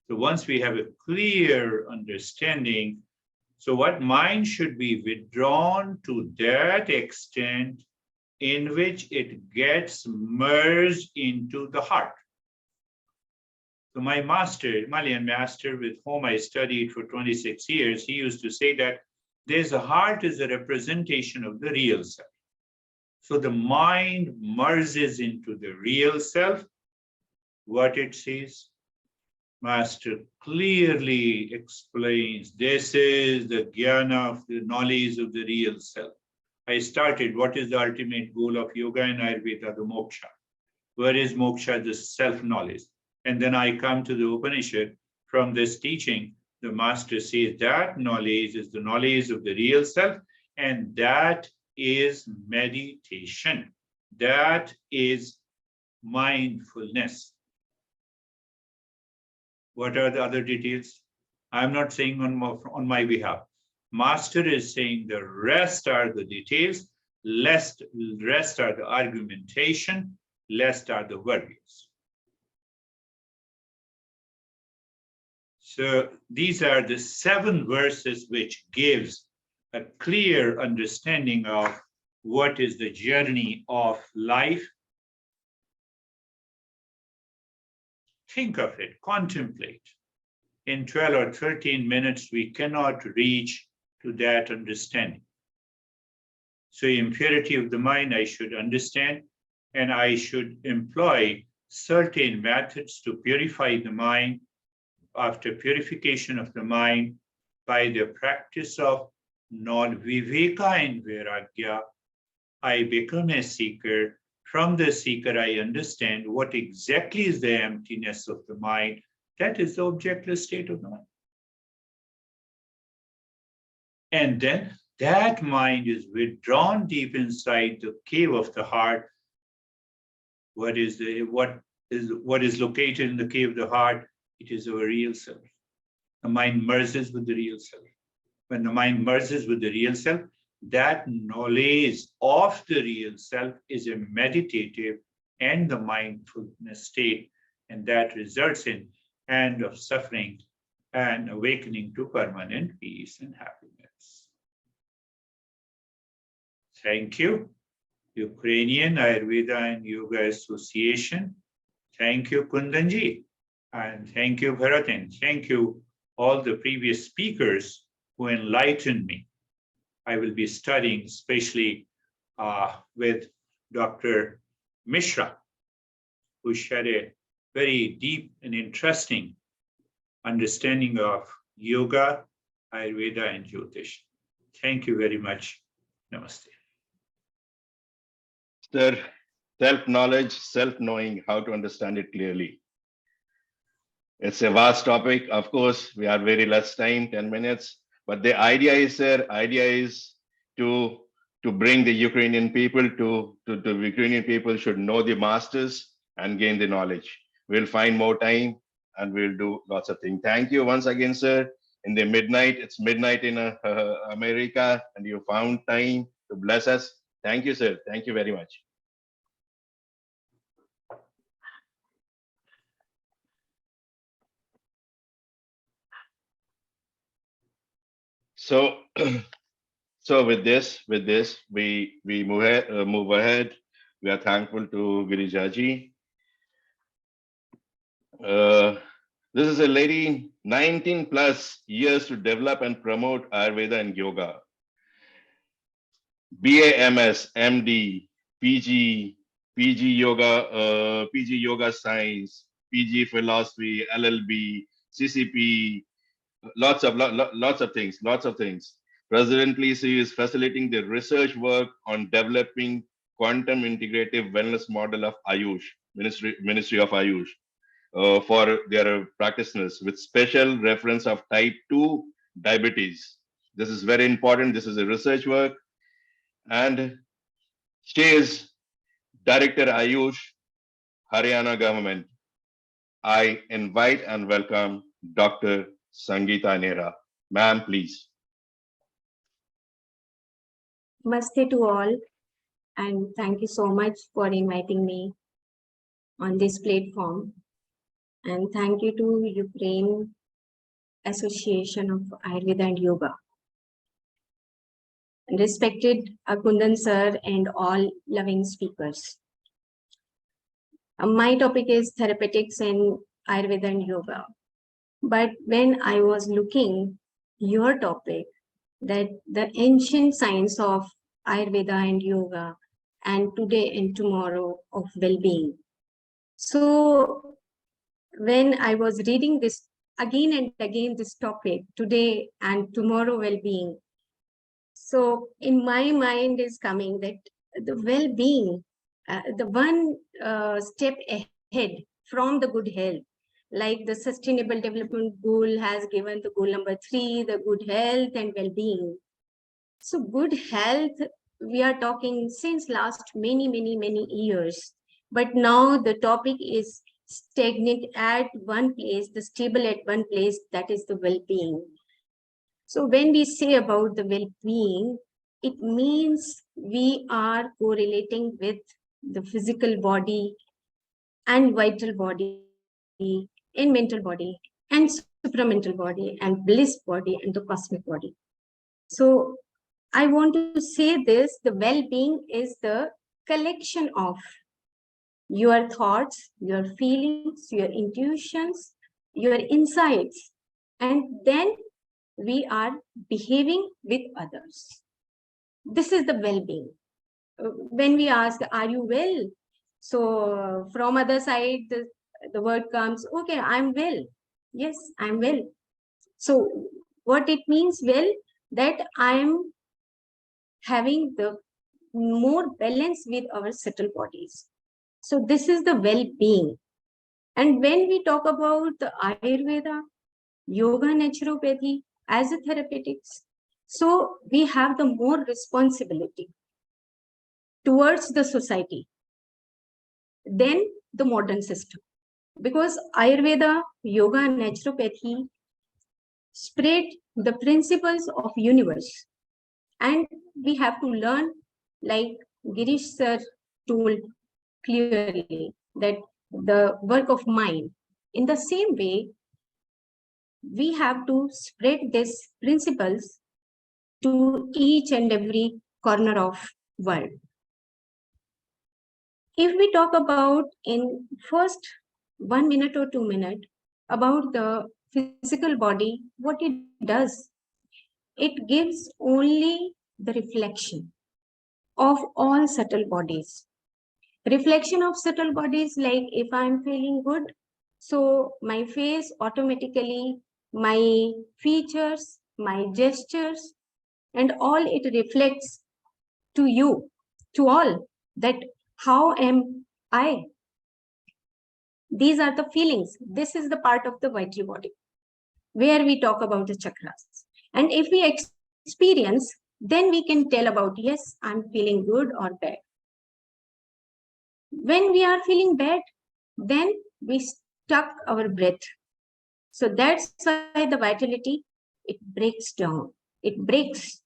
So once we have a clear understanding, so what mind should be withdrawn to that extent in which it gets merged into the heart. So my master, Himalayan master with whom I studied for 26 years, he used to say that there's a heart is a representation of the real self. So the mind merges into the real self. What it says, master clearly explains, this is the jnana of the knowledge of the real self. I started, what is the ultimate goal of yoga and Ayurveda? The moksha. Where is moksha? The self-knowledge. And then I come to the Upanishad. From this teaching, the master says that knowledge is the knowledge of the real self, and that is meditation. That is mindfulness. What are the other details? I'm not saying on my behalf. Master is saying the rest are the details, rest are the argumentation, rest are the verbiage. So these are the 7 verses which gives a clear understanding of what is the journey of life. Think of it, contemplate. In 12 or 13 minutes, we cannot reach to that understanding. So impurity of the mind, I should understand, and I should employ certain methods to purify the mind. After purification of the mind, by the practice of non-viveka and vairagya, I become a seeker. From the seeker, I understand what exactly is the emptiness of the mind. That is the objectless state of the mind. And then that mind is withdrawn deep inside the cave of the heart. What is located in the cave of the heart? It is our real self. The mind merges with the real self. When the mind merges with the real self, that knowledge of the real self is a meditative and the mindfulness state, and that results in end of suffering and awakening to permanent peace and happiness. Thank you, Ukrainian Ayurveda and Yoga Association. Thank you, Kundanji. And thank you, Bharatin. Thank you, all the previous speakers who enlightened me. I will be studying, especially with Dr. Mishra, who shared a very deep and interesting understanding of yoga, Ayurveda, and Jyotish. Thank you very much. Namaste. Sir, self-knowledge, self-knowing, how to understand it clearly. It's a vast topic. Of course, we have very less time, 10 minutes. But the idea is, sir, to bring the Ukrainian people to the Ukrainian people should know the masters and gain the knowledge. We'll find more time and we'll do lots of things. Thank you once again, sir. In the midnight, it's midnight in America, and you found time to bless us. Thank you, sir. Thank you very much. So, so with this, we move ahead. We are thankful to Girijaji. This is a lady, 19 plus years to develop and promote Ayurveda and yoga. BAMS, MD, PG yoga science, PG philosophy, LLB, CCP, lots of things. Presently, she is facilitating the research work on developing quantum integrative wellness model of Ayush, Ministry of Ayush, for their practitioners with special reference of type 2 diabetes. This is very important. This is a research work. And she is Director Ayush, Haryana government. I invite and welcome Dr. Sangeeta Nehra. Ma'am, please. Namaste to all, and thank you so much for inviting me on this platform. And thank you to Ukraine Association of Ayurveda and Yoga. Respected Akundan sir and all loving speakers. My topic is therapeutics in Ayurveda and Yoga. But when I was looking your topic, that the ancient science of Ayurveda and Yoga and today and tomorrow of well-being. So when I was reading this again and again, this topic, today and tomorrow well-being, so in my mind is coming that the well-being, the one step ahead from the good health, like the Sustainable Development Goal has given the goal number 3, the good health and well-being. So good health, we are talking since last many years, but now the topic is stagnant at one place, the stable at one place, that is the well-being. So when we say about the well-being, it means we are correlating with the physical body and vital body and mental body and supramental body and bliss body and the cosmic body. So I want to say this, the well-being is the collection of your thoughts, your feelings, your intuitions, your insights, and then we are behaving with others. This is the well-being. When we ask, are you well? So from other side, the word comes, okay, I'm well. Yes, I'm well. So what it means, well, that I'm having the more balance with our subtle bodies. So this is the well-being. And when we talk about the Ayurveda, yoga, naturopathy as a therapeutics, so we have the more responsibility towards the society than the modern system. Because Ayurveda, yoga, and naturopathy spread the principles of universe. And we have to learn, like Girish sir told clearly, that the work of mind. In the same way, we have to spread these principles to each and every corner of world. If we talk about in first 1 minute or 2 minutes about the physical body, what it does, it gives only the reflection of all subtle bodies. Reflection of subtle bodies, like if I'm feeling good, So my face automatically, my features, my gestures, and all it reflects to you, to all, that how am I? These are the feelings. This is the part of the vital body where we talk about the chakras. And if we experience, then we can tell about, yes, I'm feeling good or bad. When we are feeling bad, then we stuck our breath. So that's why the vitality, it breaks down. It breaks.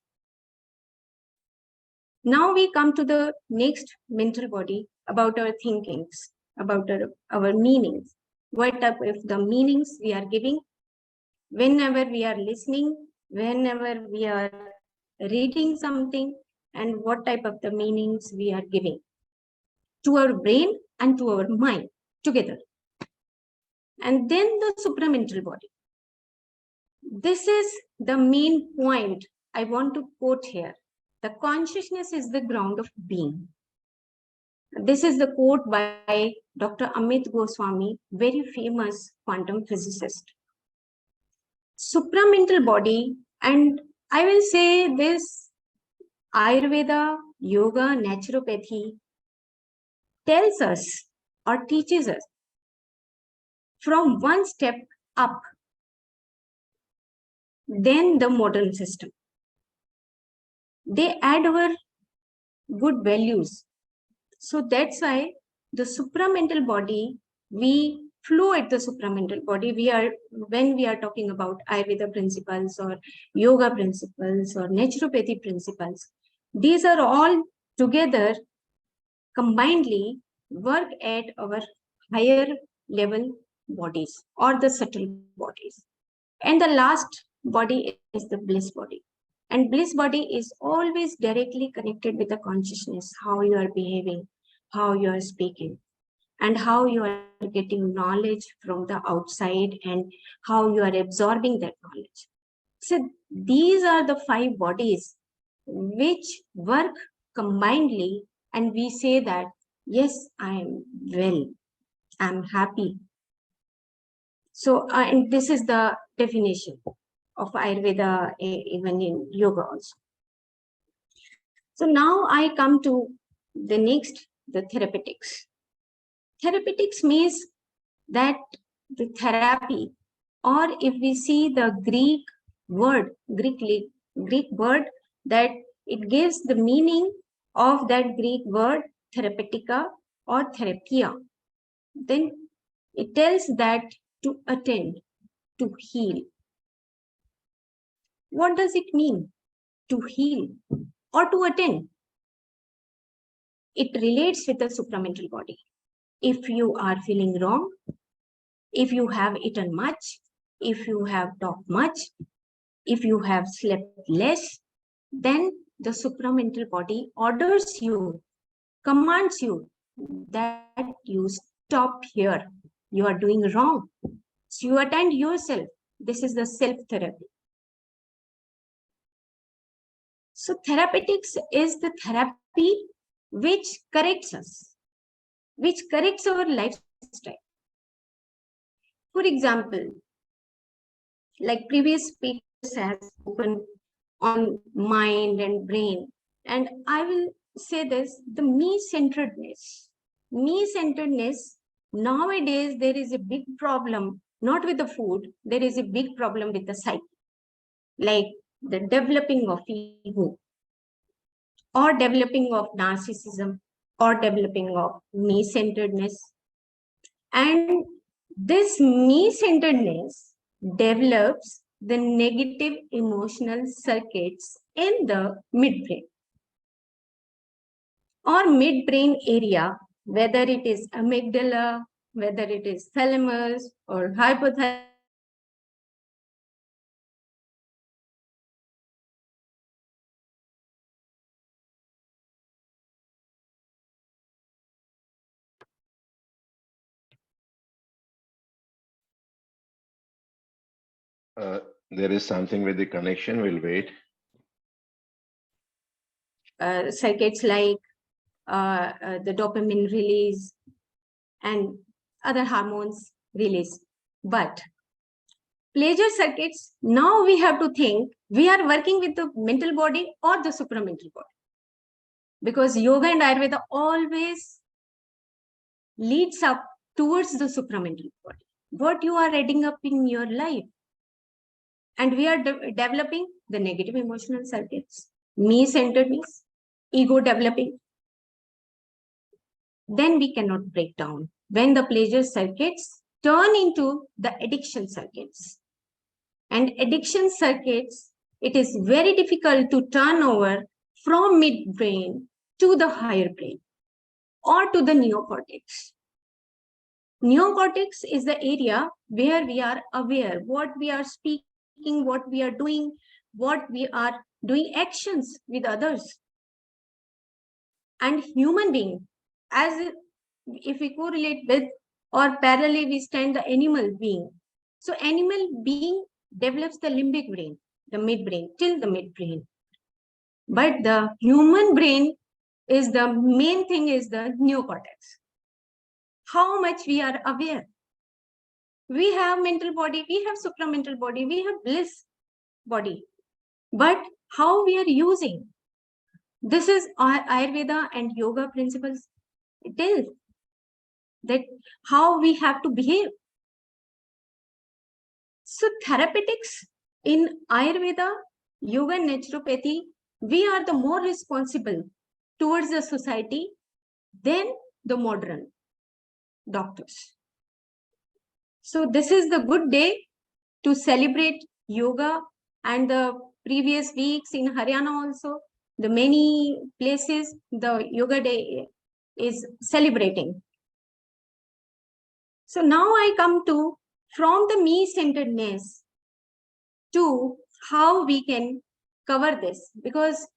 Now we come to the next mental body about our thinkings, about our meanings. What type of the meanings we are giving whenever we are listening, whenever we are reading something, and what type of the meanings we are giving to our brain and to our mind together. And then the supramental body. This is the main point I want to quote here. The consciousness is the ground of being. This is the quote by Dr. Amit Goswami, very famous quantum physicist. Supramental body, and I will say this, Ayurveda, yoga, naturopathy tells us or teaches us from one step up than the modern system. They add our good values. So that's why the supramental body, we flow at the supramental body. When we are talking about Ayurveda principles or yoga principles or naturopathy principles, these are all together combinedly work at our higher level bodies or the subtle bodies. And the last body is the bliss body. And bliss body is always directly connected with the consciousness, how you are behaving, how you are speaking, and how you are getting knowledge from the outside and how you are absorbing that knowledge. So these are the 5 bodies which work combinedly, and we say that, yes, I am well, I'm happy. So, and this is the definition of Ayurveda, even in yoga also. So now I come to the next, the therapeutics. Therapeutics means that the therapy, or if we see the Greek word that it gives the meaning of that Greek word therapeutica or therapia, then it tells that to attend, to heal. What does it mean to heal or to attend? It relates with the supramental body. If you are feeling wrong, if you have eaten much, if you have talked much, if you have slept less, then the supramental body orders you, commands you that you stop here. You are doing wrong. So you attend yourself. This is the self-therapy. So therapeutics is the therapy which corrects us, which corrects our lifestyle. For example, like previous speakers have spoken on mind and brain, and I will say this, the me-centeredness. Me-centeredness, nowadays there is a big problem, not with the food, there is a big problem with the psyche, like the developing of ego, or developing of narcissism, or developing of me-centeredness. And this me-centeredness develops the negative emotional circuits in the midbrain or midbrain area, whether it is amygdala, whether it is thalamus or hypothalamus. There is something with the connection. We'll wait. Circuits like the dopamine release and other hormones release. But pleasure circuits, now we have to think, we are working with the mental body or the supramental body. Because yoga and Ayurveda always leads up towards the supramental body. What you are adding up in your life. And we are developing the negative emotional circuits, me-centeredness, ego developing. Then we cannot break down. When the pleasure circuits turn into the addiction circuits. And addiction circuits, it is very difficult to turn over from midbrain to the higher brain or to the neocortex. Neocortex is the area where we are aware, what we are speaking, what we are doing, what we are doing actions with others. And human being, as if we correlate with or parallelly we stand the animal being. So animal being develops the limbic brain, the midbrain, till the midbrain. But the human brain is the main thing is the neocortex. How much we are aware. We have mental body, we have supramental body, we have bliss body. But how we are using. This is Ayurveda and yoga principles. It is that how we have to behave. So therapeutics in Ayurveda, yoga and naturopathy, we are the more responsible towards the society than the modern doctors. So this is the good day to celebrate yoga, and the previous weeks in Haryana also, the many places the yoga day is celebrating. So now I come to from the me-centeredness to how we can cover this, because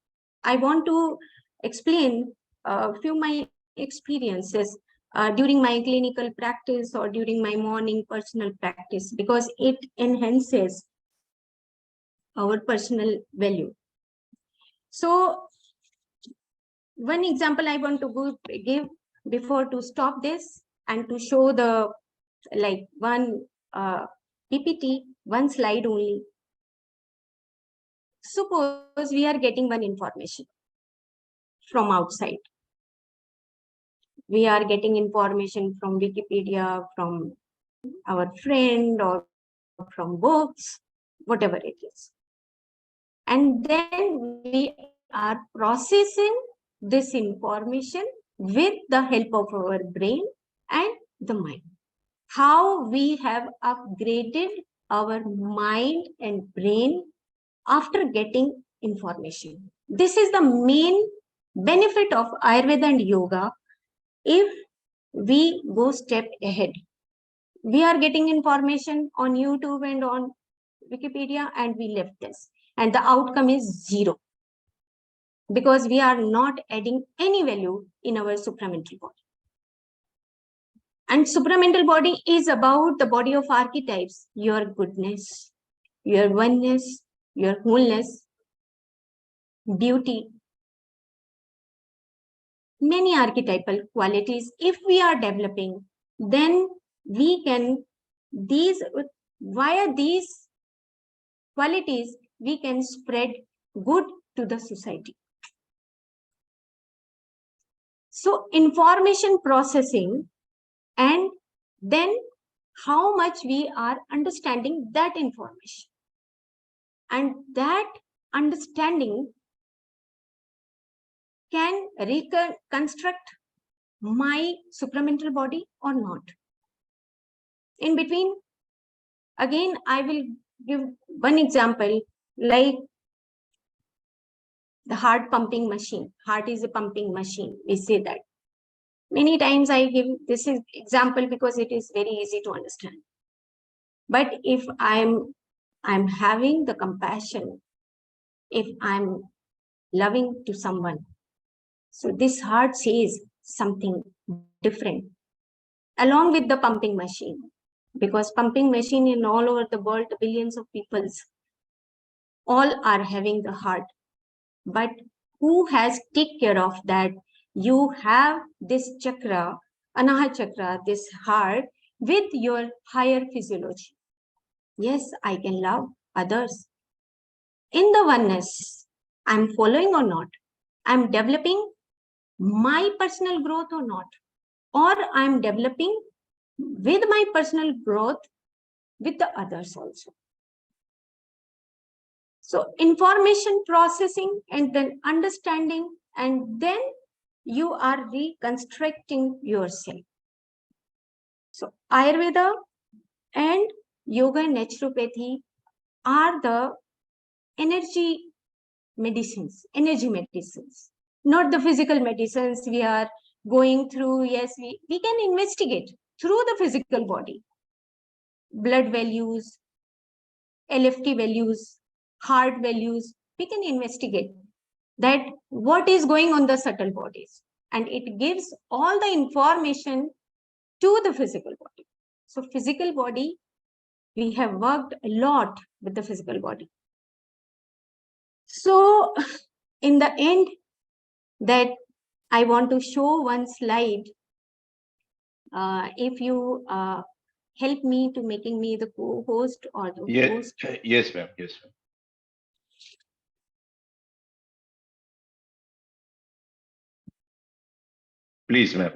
I want to explain a few of my experiences during my clinical practice or during my morning personal practice, because it enhances our personal value. So one example I want to give before to stop this and to show the like one PPT, one slide only. Suppose we are getting one information from outside. We are getting information from Wikipedia, from our friend or from books, whatever it is. And then we are processing this information with the help of our brain and the mind. How we have upgraded our mind and brain after getting information. This is the main benefit of Ayurveda and yoga. If we go step ahead, we are getting information on YouTube and on Wikipedia and we left this, and the outcome is zero, because we are not adding any value in our supramental body. And supramental body is about the body of archetypes, your goodness, your oneness, your wholeness, beauty, many archetypal qualities. If we are developing, then we can, via these qualities, we can spread good to the society. So information processing, and then how much we are understanding that information. And that understanding can reconstruct my supramental body or not. In between, again, I will give one example, like the heart pumping machine. Heart is a pumping machine, we say that. Many times I give this example because it is very easy to understand. But if I'm having the compassion, if I'm loving to someone, so this heart says something different along with the pumping machine, because pumping machine in all over the world, billions of peoples, all are having the heart. But who has take care of that? You have this chakra, Anahat chakra, this heart, with your higher physiology. Yes, I can love others. In the oneness, I'm following or not? I'm developing my personal growth or not? Or I'm developing with my personal growth with the others also. So information processing and then understanding, and then you are reconstructing yourself. So Ayurveda and yoga and naturopathy are the energy medicines, not the physical medicines we are going through. Yes, we can investigate through the physical body, blood values, LFT values, heart values. We can investigate that what is going on the subtle bodies, and it gives all the information to the physical body. So physical body, we have worked a lot with the physical body. So in the end, that I want to show one slide. If you help me to making me the co-host or the host. Yes, ma'am. Yes, ma'am. Please, ma'am.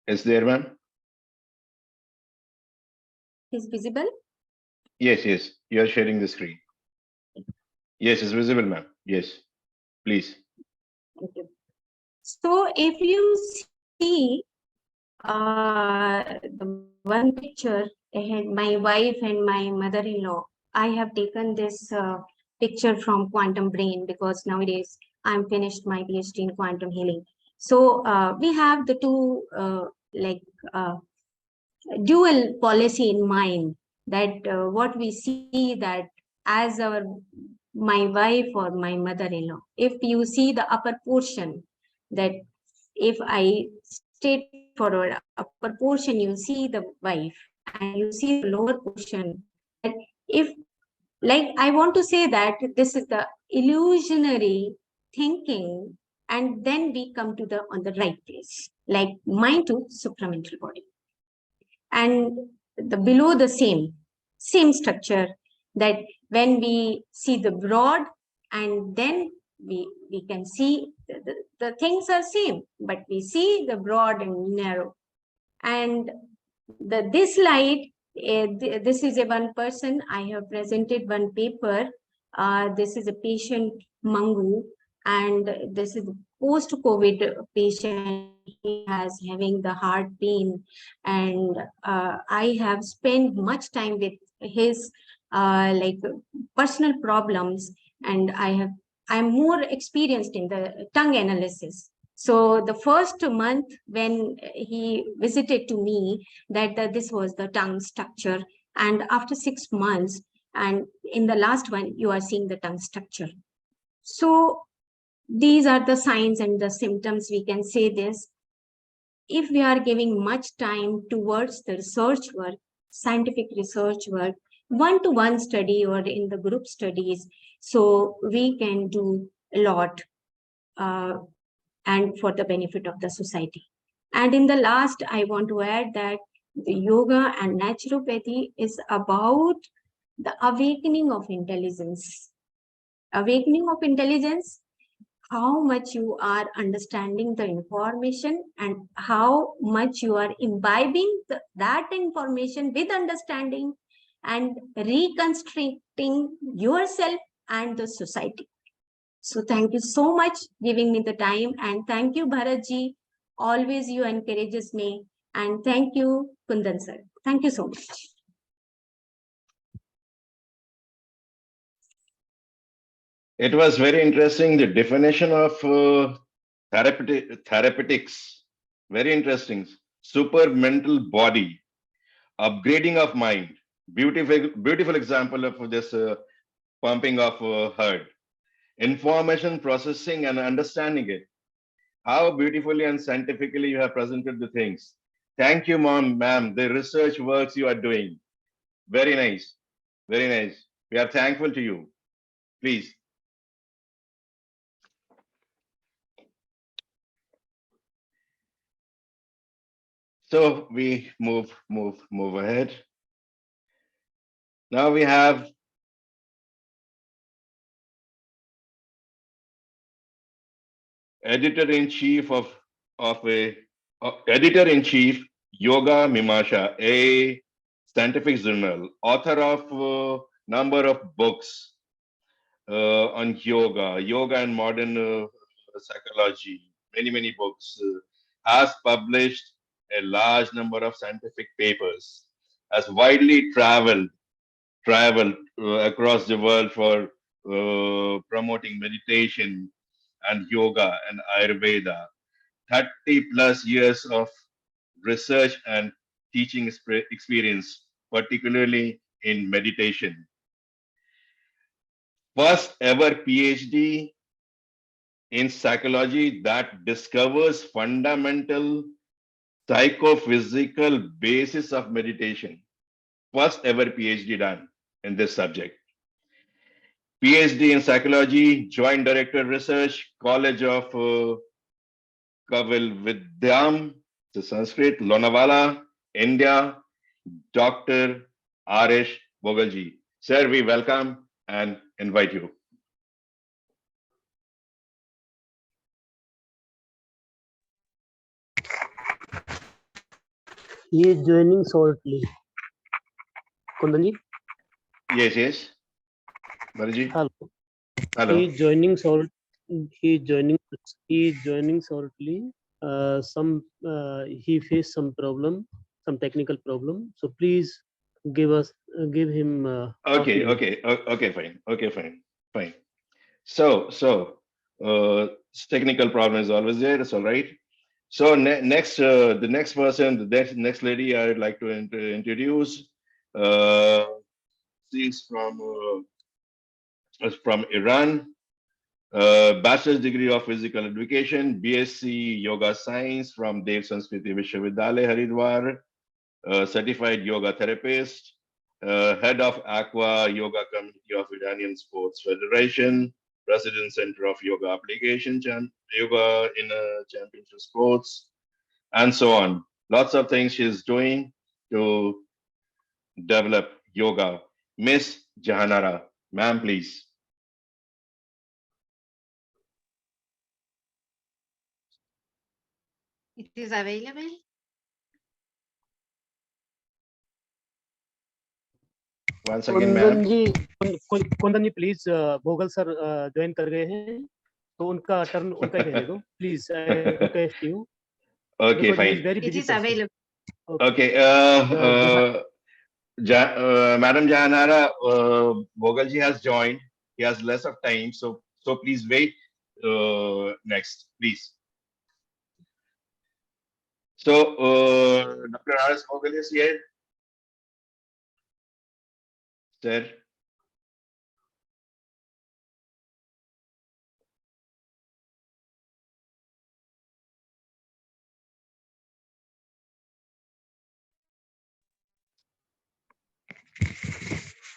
Is there, ma'am? Is visible? Yes, yes. You are sharing the screen. Yes, it's visible, ma'am. Yes, please. Thank you. So if you see the one picture ahead, my wife and my mother-in-law, I have taken this picture from Quantum Brain because nowadays I'm finished my PhD in quantum healing. So we have the two dual policy in mind, that what we see that as my wife or my mother-in-law, if you see the upper portion, that if I state forward upper portion, you see the wife and you see the lower portion. That if, like, I want to say that this is the illusionary thinking, and then we come to the on the right place, like mind to supramental body, and the below the same structure, that when we see the broad, and then we can see the things are same, but we see the broad and narrow. And this slide, this is a one person. I have presented one paper. This is a patient Mangu, and this is post-COVID patient. He has having the heart pain, and I have spent much time with his like personal problems, and I'm more experienced in the tongue analysis. So the first month when he visited to me, that this was the tongue structure, and after 6 months, and in the last one, you are seeing the tongue structure. So these are the signs and the symptoms. We can say this. If we are giving much time towards the research work, scientific research work, one-to-one study or in the group studies, so we can do a lot and for the benefit of the society. And in the last, I want to add that the yoga and naturopathy is about the awakening of intelligence. Awakening of intelligence, how much you are understanding the information and how much you are imbibing that information with understanding and reconstructing yourself and the society. So thank you so much giving me the time, and thank you Bharatji, always you encourages me, and thank you Kundan sir. Thank you so much. It was very interesting, the definition of therapeutics. Very interesting. Super mental body, upgrading of mind. Beautiful example of this pumping of heart. Information processing and understanding it. How beautifully and scientifically you have presented the things. Thank you, ma'am. The research works you are doing. Very nice. Very nice. We are thankful to you. Please. So we move ahead. Now we have editor-in-chief of a editor-in-chief Yoga Mimasha, a scientific journal, author of a number of books on yoga and modern psychology, many books, has published a large number of scientific papers, has widely traveled across the world for promoting meditation and yoga and Ayurveda. 30 plus years of research and teaching experience, particularly in meditation. First ever PhD in psychology that discovers fundamental psychophysical basis of meditation. First ever PhD done in this subject. PhD in psychology, Joint Director Research, College of Kavil Vidyam, the Sanskrit, Lonavala, India, Dr. Arish Bogalji. Sir, we welcome and invite you. He is joining shortly. Kundanji? Yes. Balaji? Hello. Hello. He is joining shortly. He is joining shortly. He faced some problem, some technical problem. So please give him. Okay, fine. So, technical problem is always there. It's all right. So next, the next person, the next lady I would like to introduce. She's from Iran. Bachelor's degree of physical education, BSc Yoga Science from Dev Sanskriti Vishwavidyalaya, Haridwar. Certified yoga therapist, head of Aqua Yoga Committee of Iranian Sports Federation, President Center of Yoga Application, Yoga in Championship Sports, and so on. Lots of things she's doing to develop yoga. Miss Jahanara, ma'am, please. It is available. Once again, ma'am. Kundan ji please Bhogal sir join कर गए हैं तो उनका turn उनका ही रहने दो please request you Okay, fine. It is available. Okay. Madam Jahanara, Bhogalji has joined. He has less of time, so please wait. Next, please. So, Dr. R.S. Bhogal is here. Sir.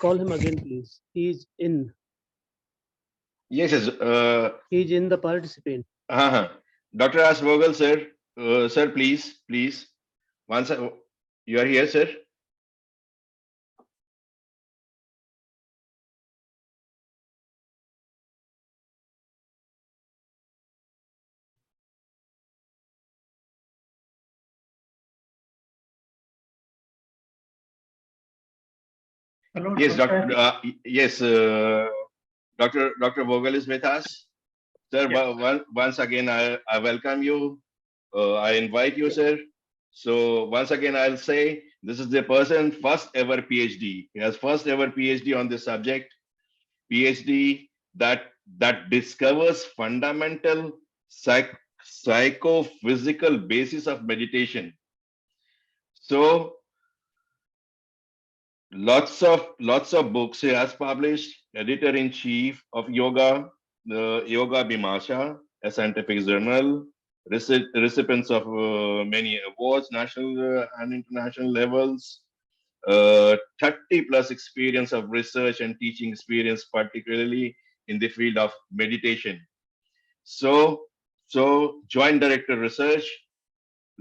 Call him again, please. He is in. Yes. He is in the participant. Dr. R.S. Bhogal, sir. Sir, please. Once you are here, sir. Hello, Yes, Dr. Vogel is with us. Sir, yes. Once again, I welcome you. I invite you, sir. So once again, I'll say this is the person first ever PhD. He has first ever PhD on this subject. PhD that discovers fundamental psychophysical basis of meditation. So lots of books he has published. Editor-in-chief of Yoga, the Yoga Bimasha, a scientific journal. Recipients of many awards, national and international levels. 30 plus experience of research and teaching experience, particularly in the field of meditation. So Joint Director Research,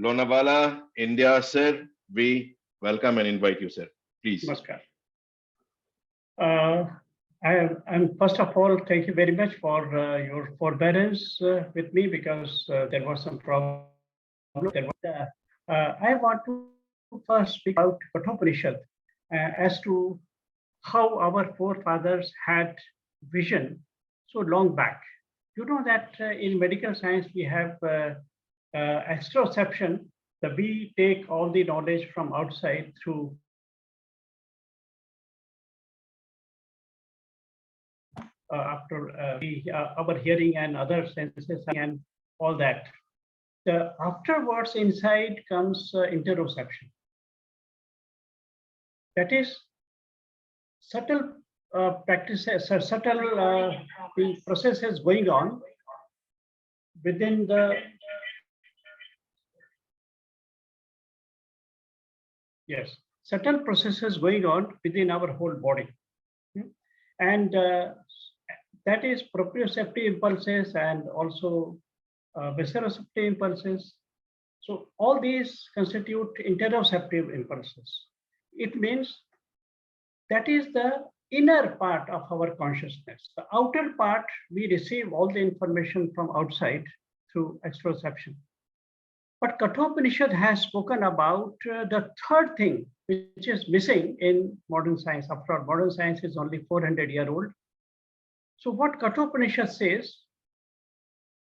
Lonavala, India, sir. We welcome and invite you, sir. Please. Namaskar. And first of all, thank you very much for your forbearance with me, because there was some problem. I want to first speak about Kathopanishad as to how our forefathers had vision so long back. You know that in medical science we have extroception, that we take all the knowledge from outside through after our hearing and other senses and all that. Afterwards, inside comes interoception. That is subtle practices, subtle the processes going on within the subtle processes going on within our whole body, and that is proprioceptive impulses and also visceroceptive impulses. So all these constitute interoceptive impulses. It means that is the inner part of our consciousness. The outer part, we receive all the information from outside through extroception. But Kathopanishad has spoken about the third thing, which is missing in modern science. After all, modern science is only 400-year-old. So what Kathopanishad says,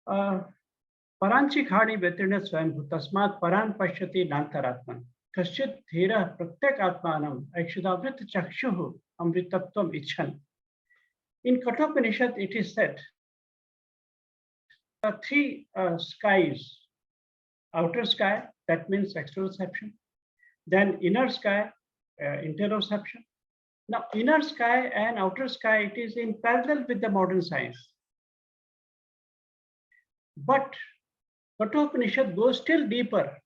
Paranchi khani vetirna swayambhu tasmat paran pashyati nantaratman kaschit dhira pratyak atmanam aikshadavrit chakshuhu amritatvam icchan. In Kathopanishad, it is said three skies. Outer sky, that means exteroception. Then inner sky, interoception. Now, inner sky and outer sky, it is in parallel with the modern science. But Kathopanishad goes still deeper.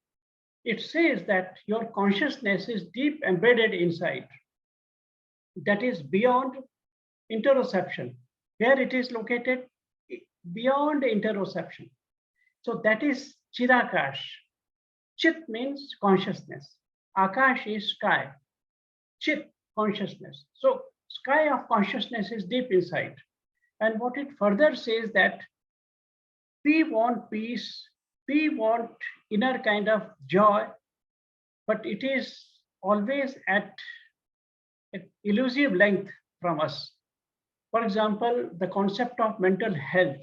It says that your consciousness is deep embedded inside. That is beyond interoception. Where it is located? Beyond interoception. So that is Chidakash. Chit means consciousness. Akash is sky. Chit, consciousness. So sky of consciousness is deep inside. And what it further says that we want peace, we want inner kind of joy, but it is always at an elusive length from us. For example, the concept of mental health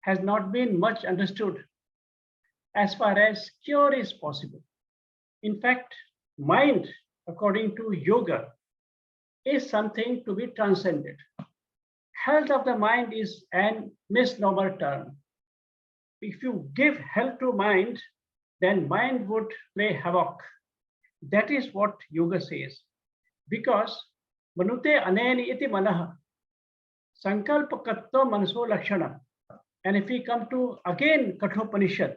has not been much understood as far as cure is possible. In fact, mind, according to yoga, is something to be transcended. Health of the mind is an misnomer term. If you give health to mind, then mind would play havoc. That is what yoga says. Because manute aneni iti manaha sankalpa katto manaso lakshana. And if we come to again Kathopanishad,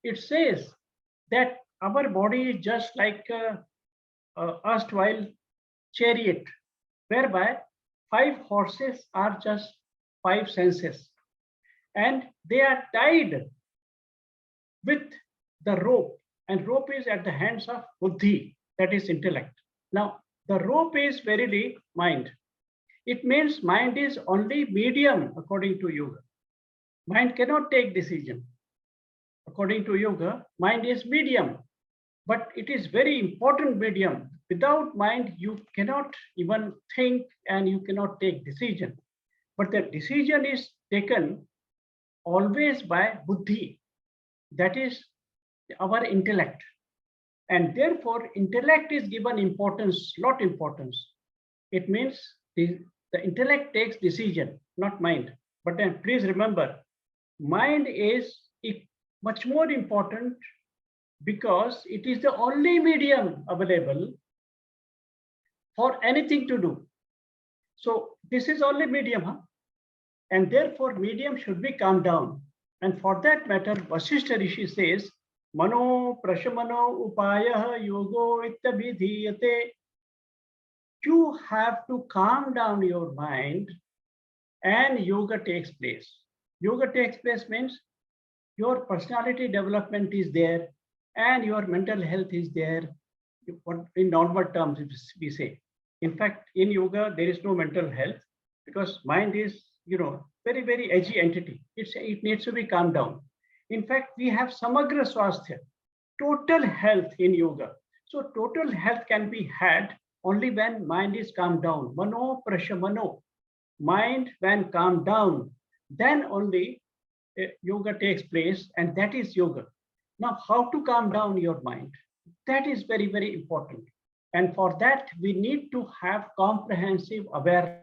it says that our body is just like erstwhile chariot, whereby 5 horses are just 5 senses, and they are tied with the rope, and rope is at the hands of buddhi, that is intellect. Now, the rope is verily mind. It means mind is only medium according to yoga. Mind cannot take decision. According to yoga, mind is medium, but it is very important medium. Without mind, you cannot even think and you cannot take decision. But the decision is taken always by buddhi, that is our intellect. And therefore, intellect is given importance, lot importance. It means the intellect takes decision, not mind. But then please remember, mind is much more important because it is the only medium available for anything to do. So this is only medium, huh? And therefore medium should be calmed down. And for that matter, Vasishtha Rishi says, Mano prashamano upayah yogo ittabhidhiyate. You have to calm down your mind and yoga takes place. Yoga takes place means your personality development is there, and your mental health is there. In normal terms, we say. In fact, in yoga, there is no mental health because mind is, very, very edgy entity. It needs to be calmed down. In fact, we have samagra swasthya, total health in yoga. So total health can be had only when mind is calmed down. Mano prasha mano. Mind when calmed down, then only yoga takes place, and that is yoga. Now, how to calm down your mind? That is very, very important. And for that, we need to have comprehensive awareness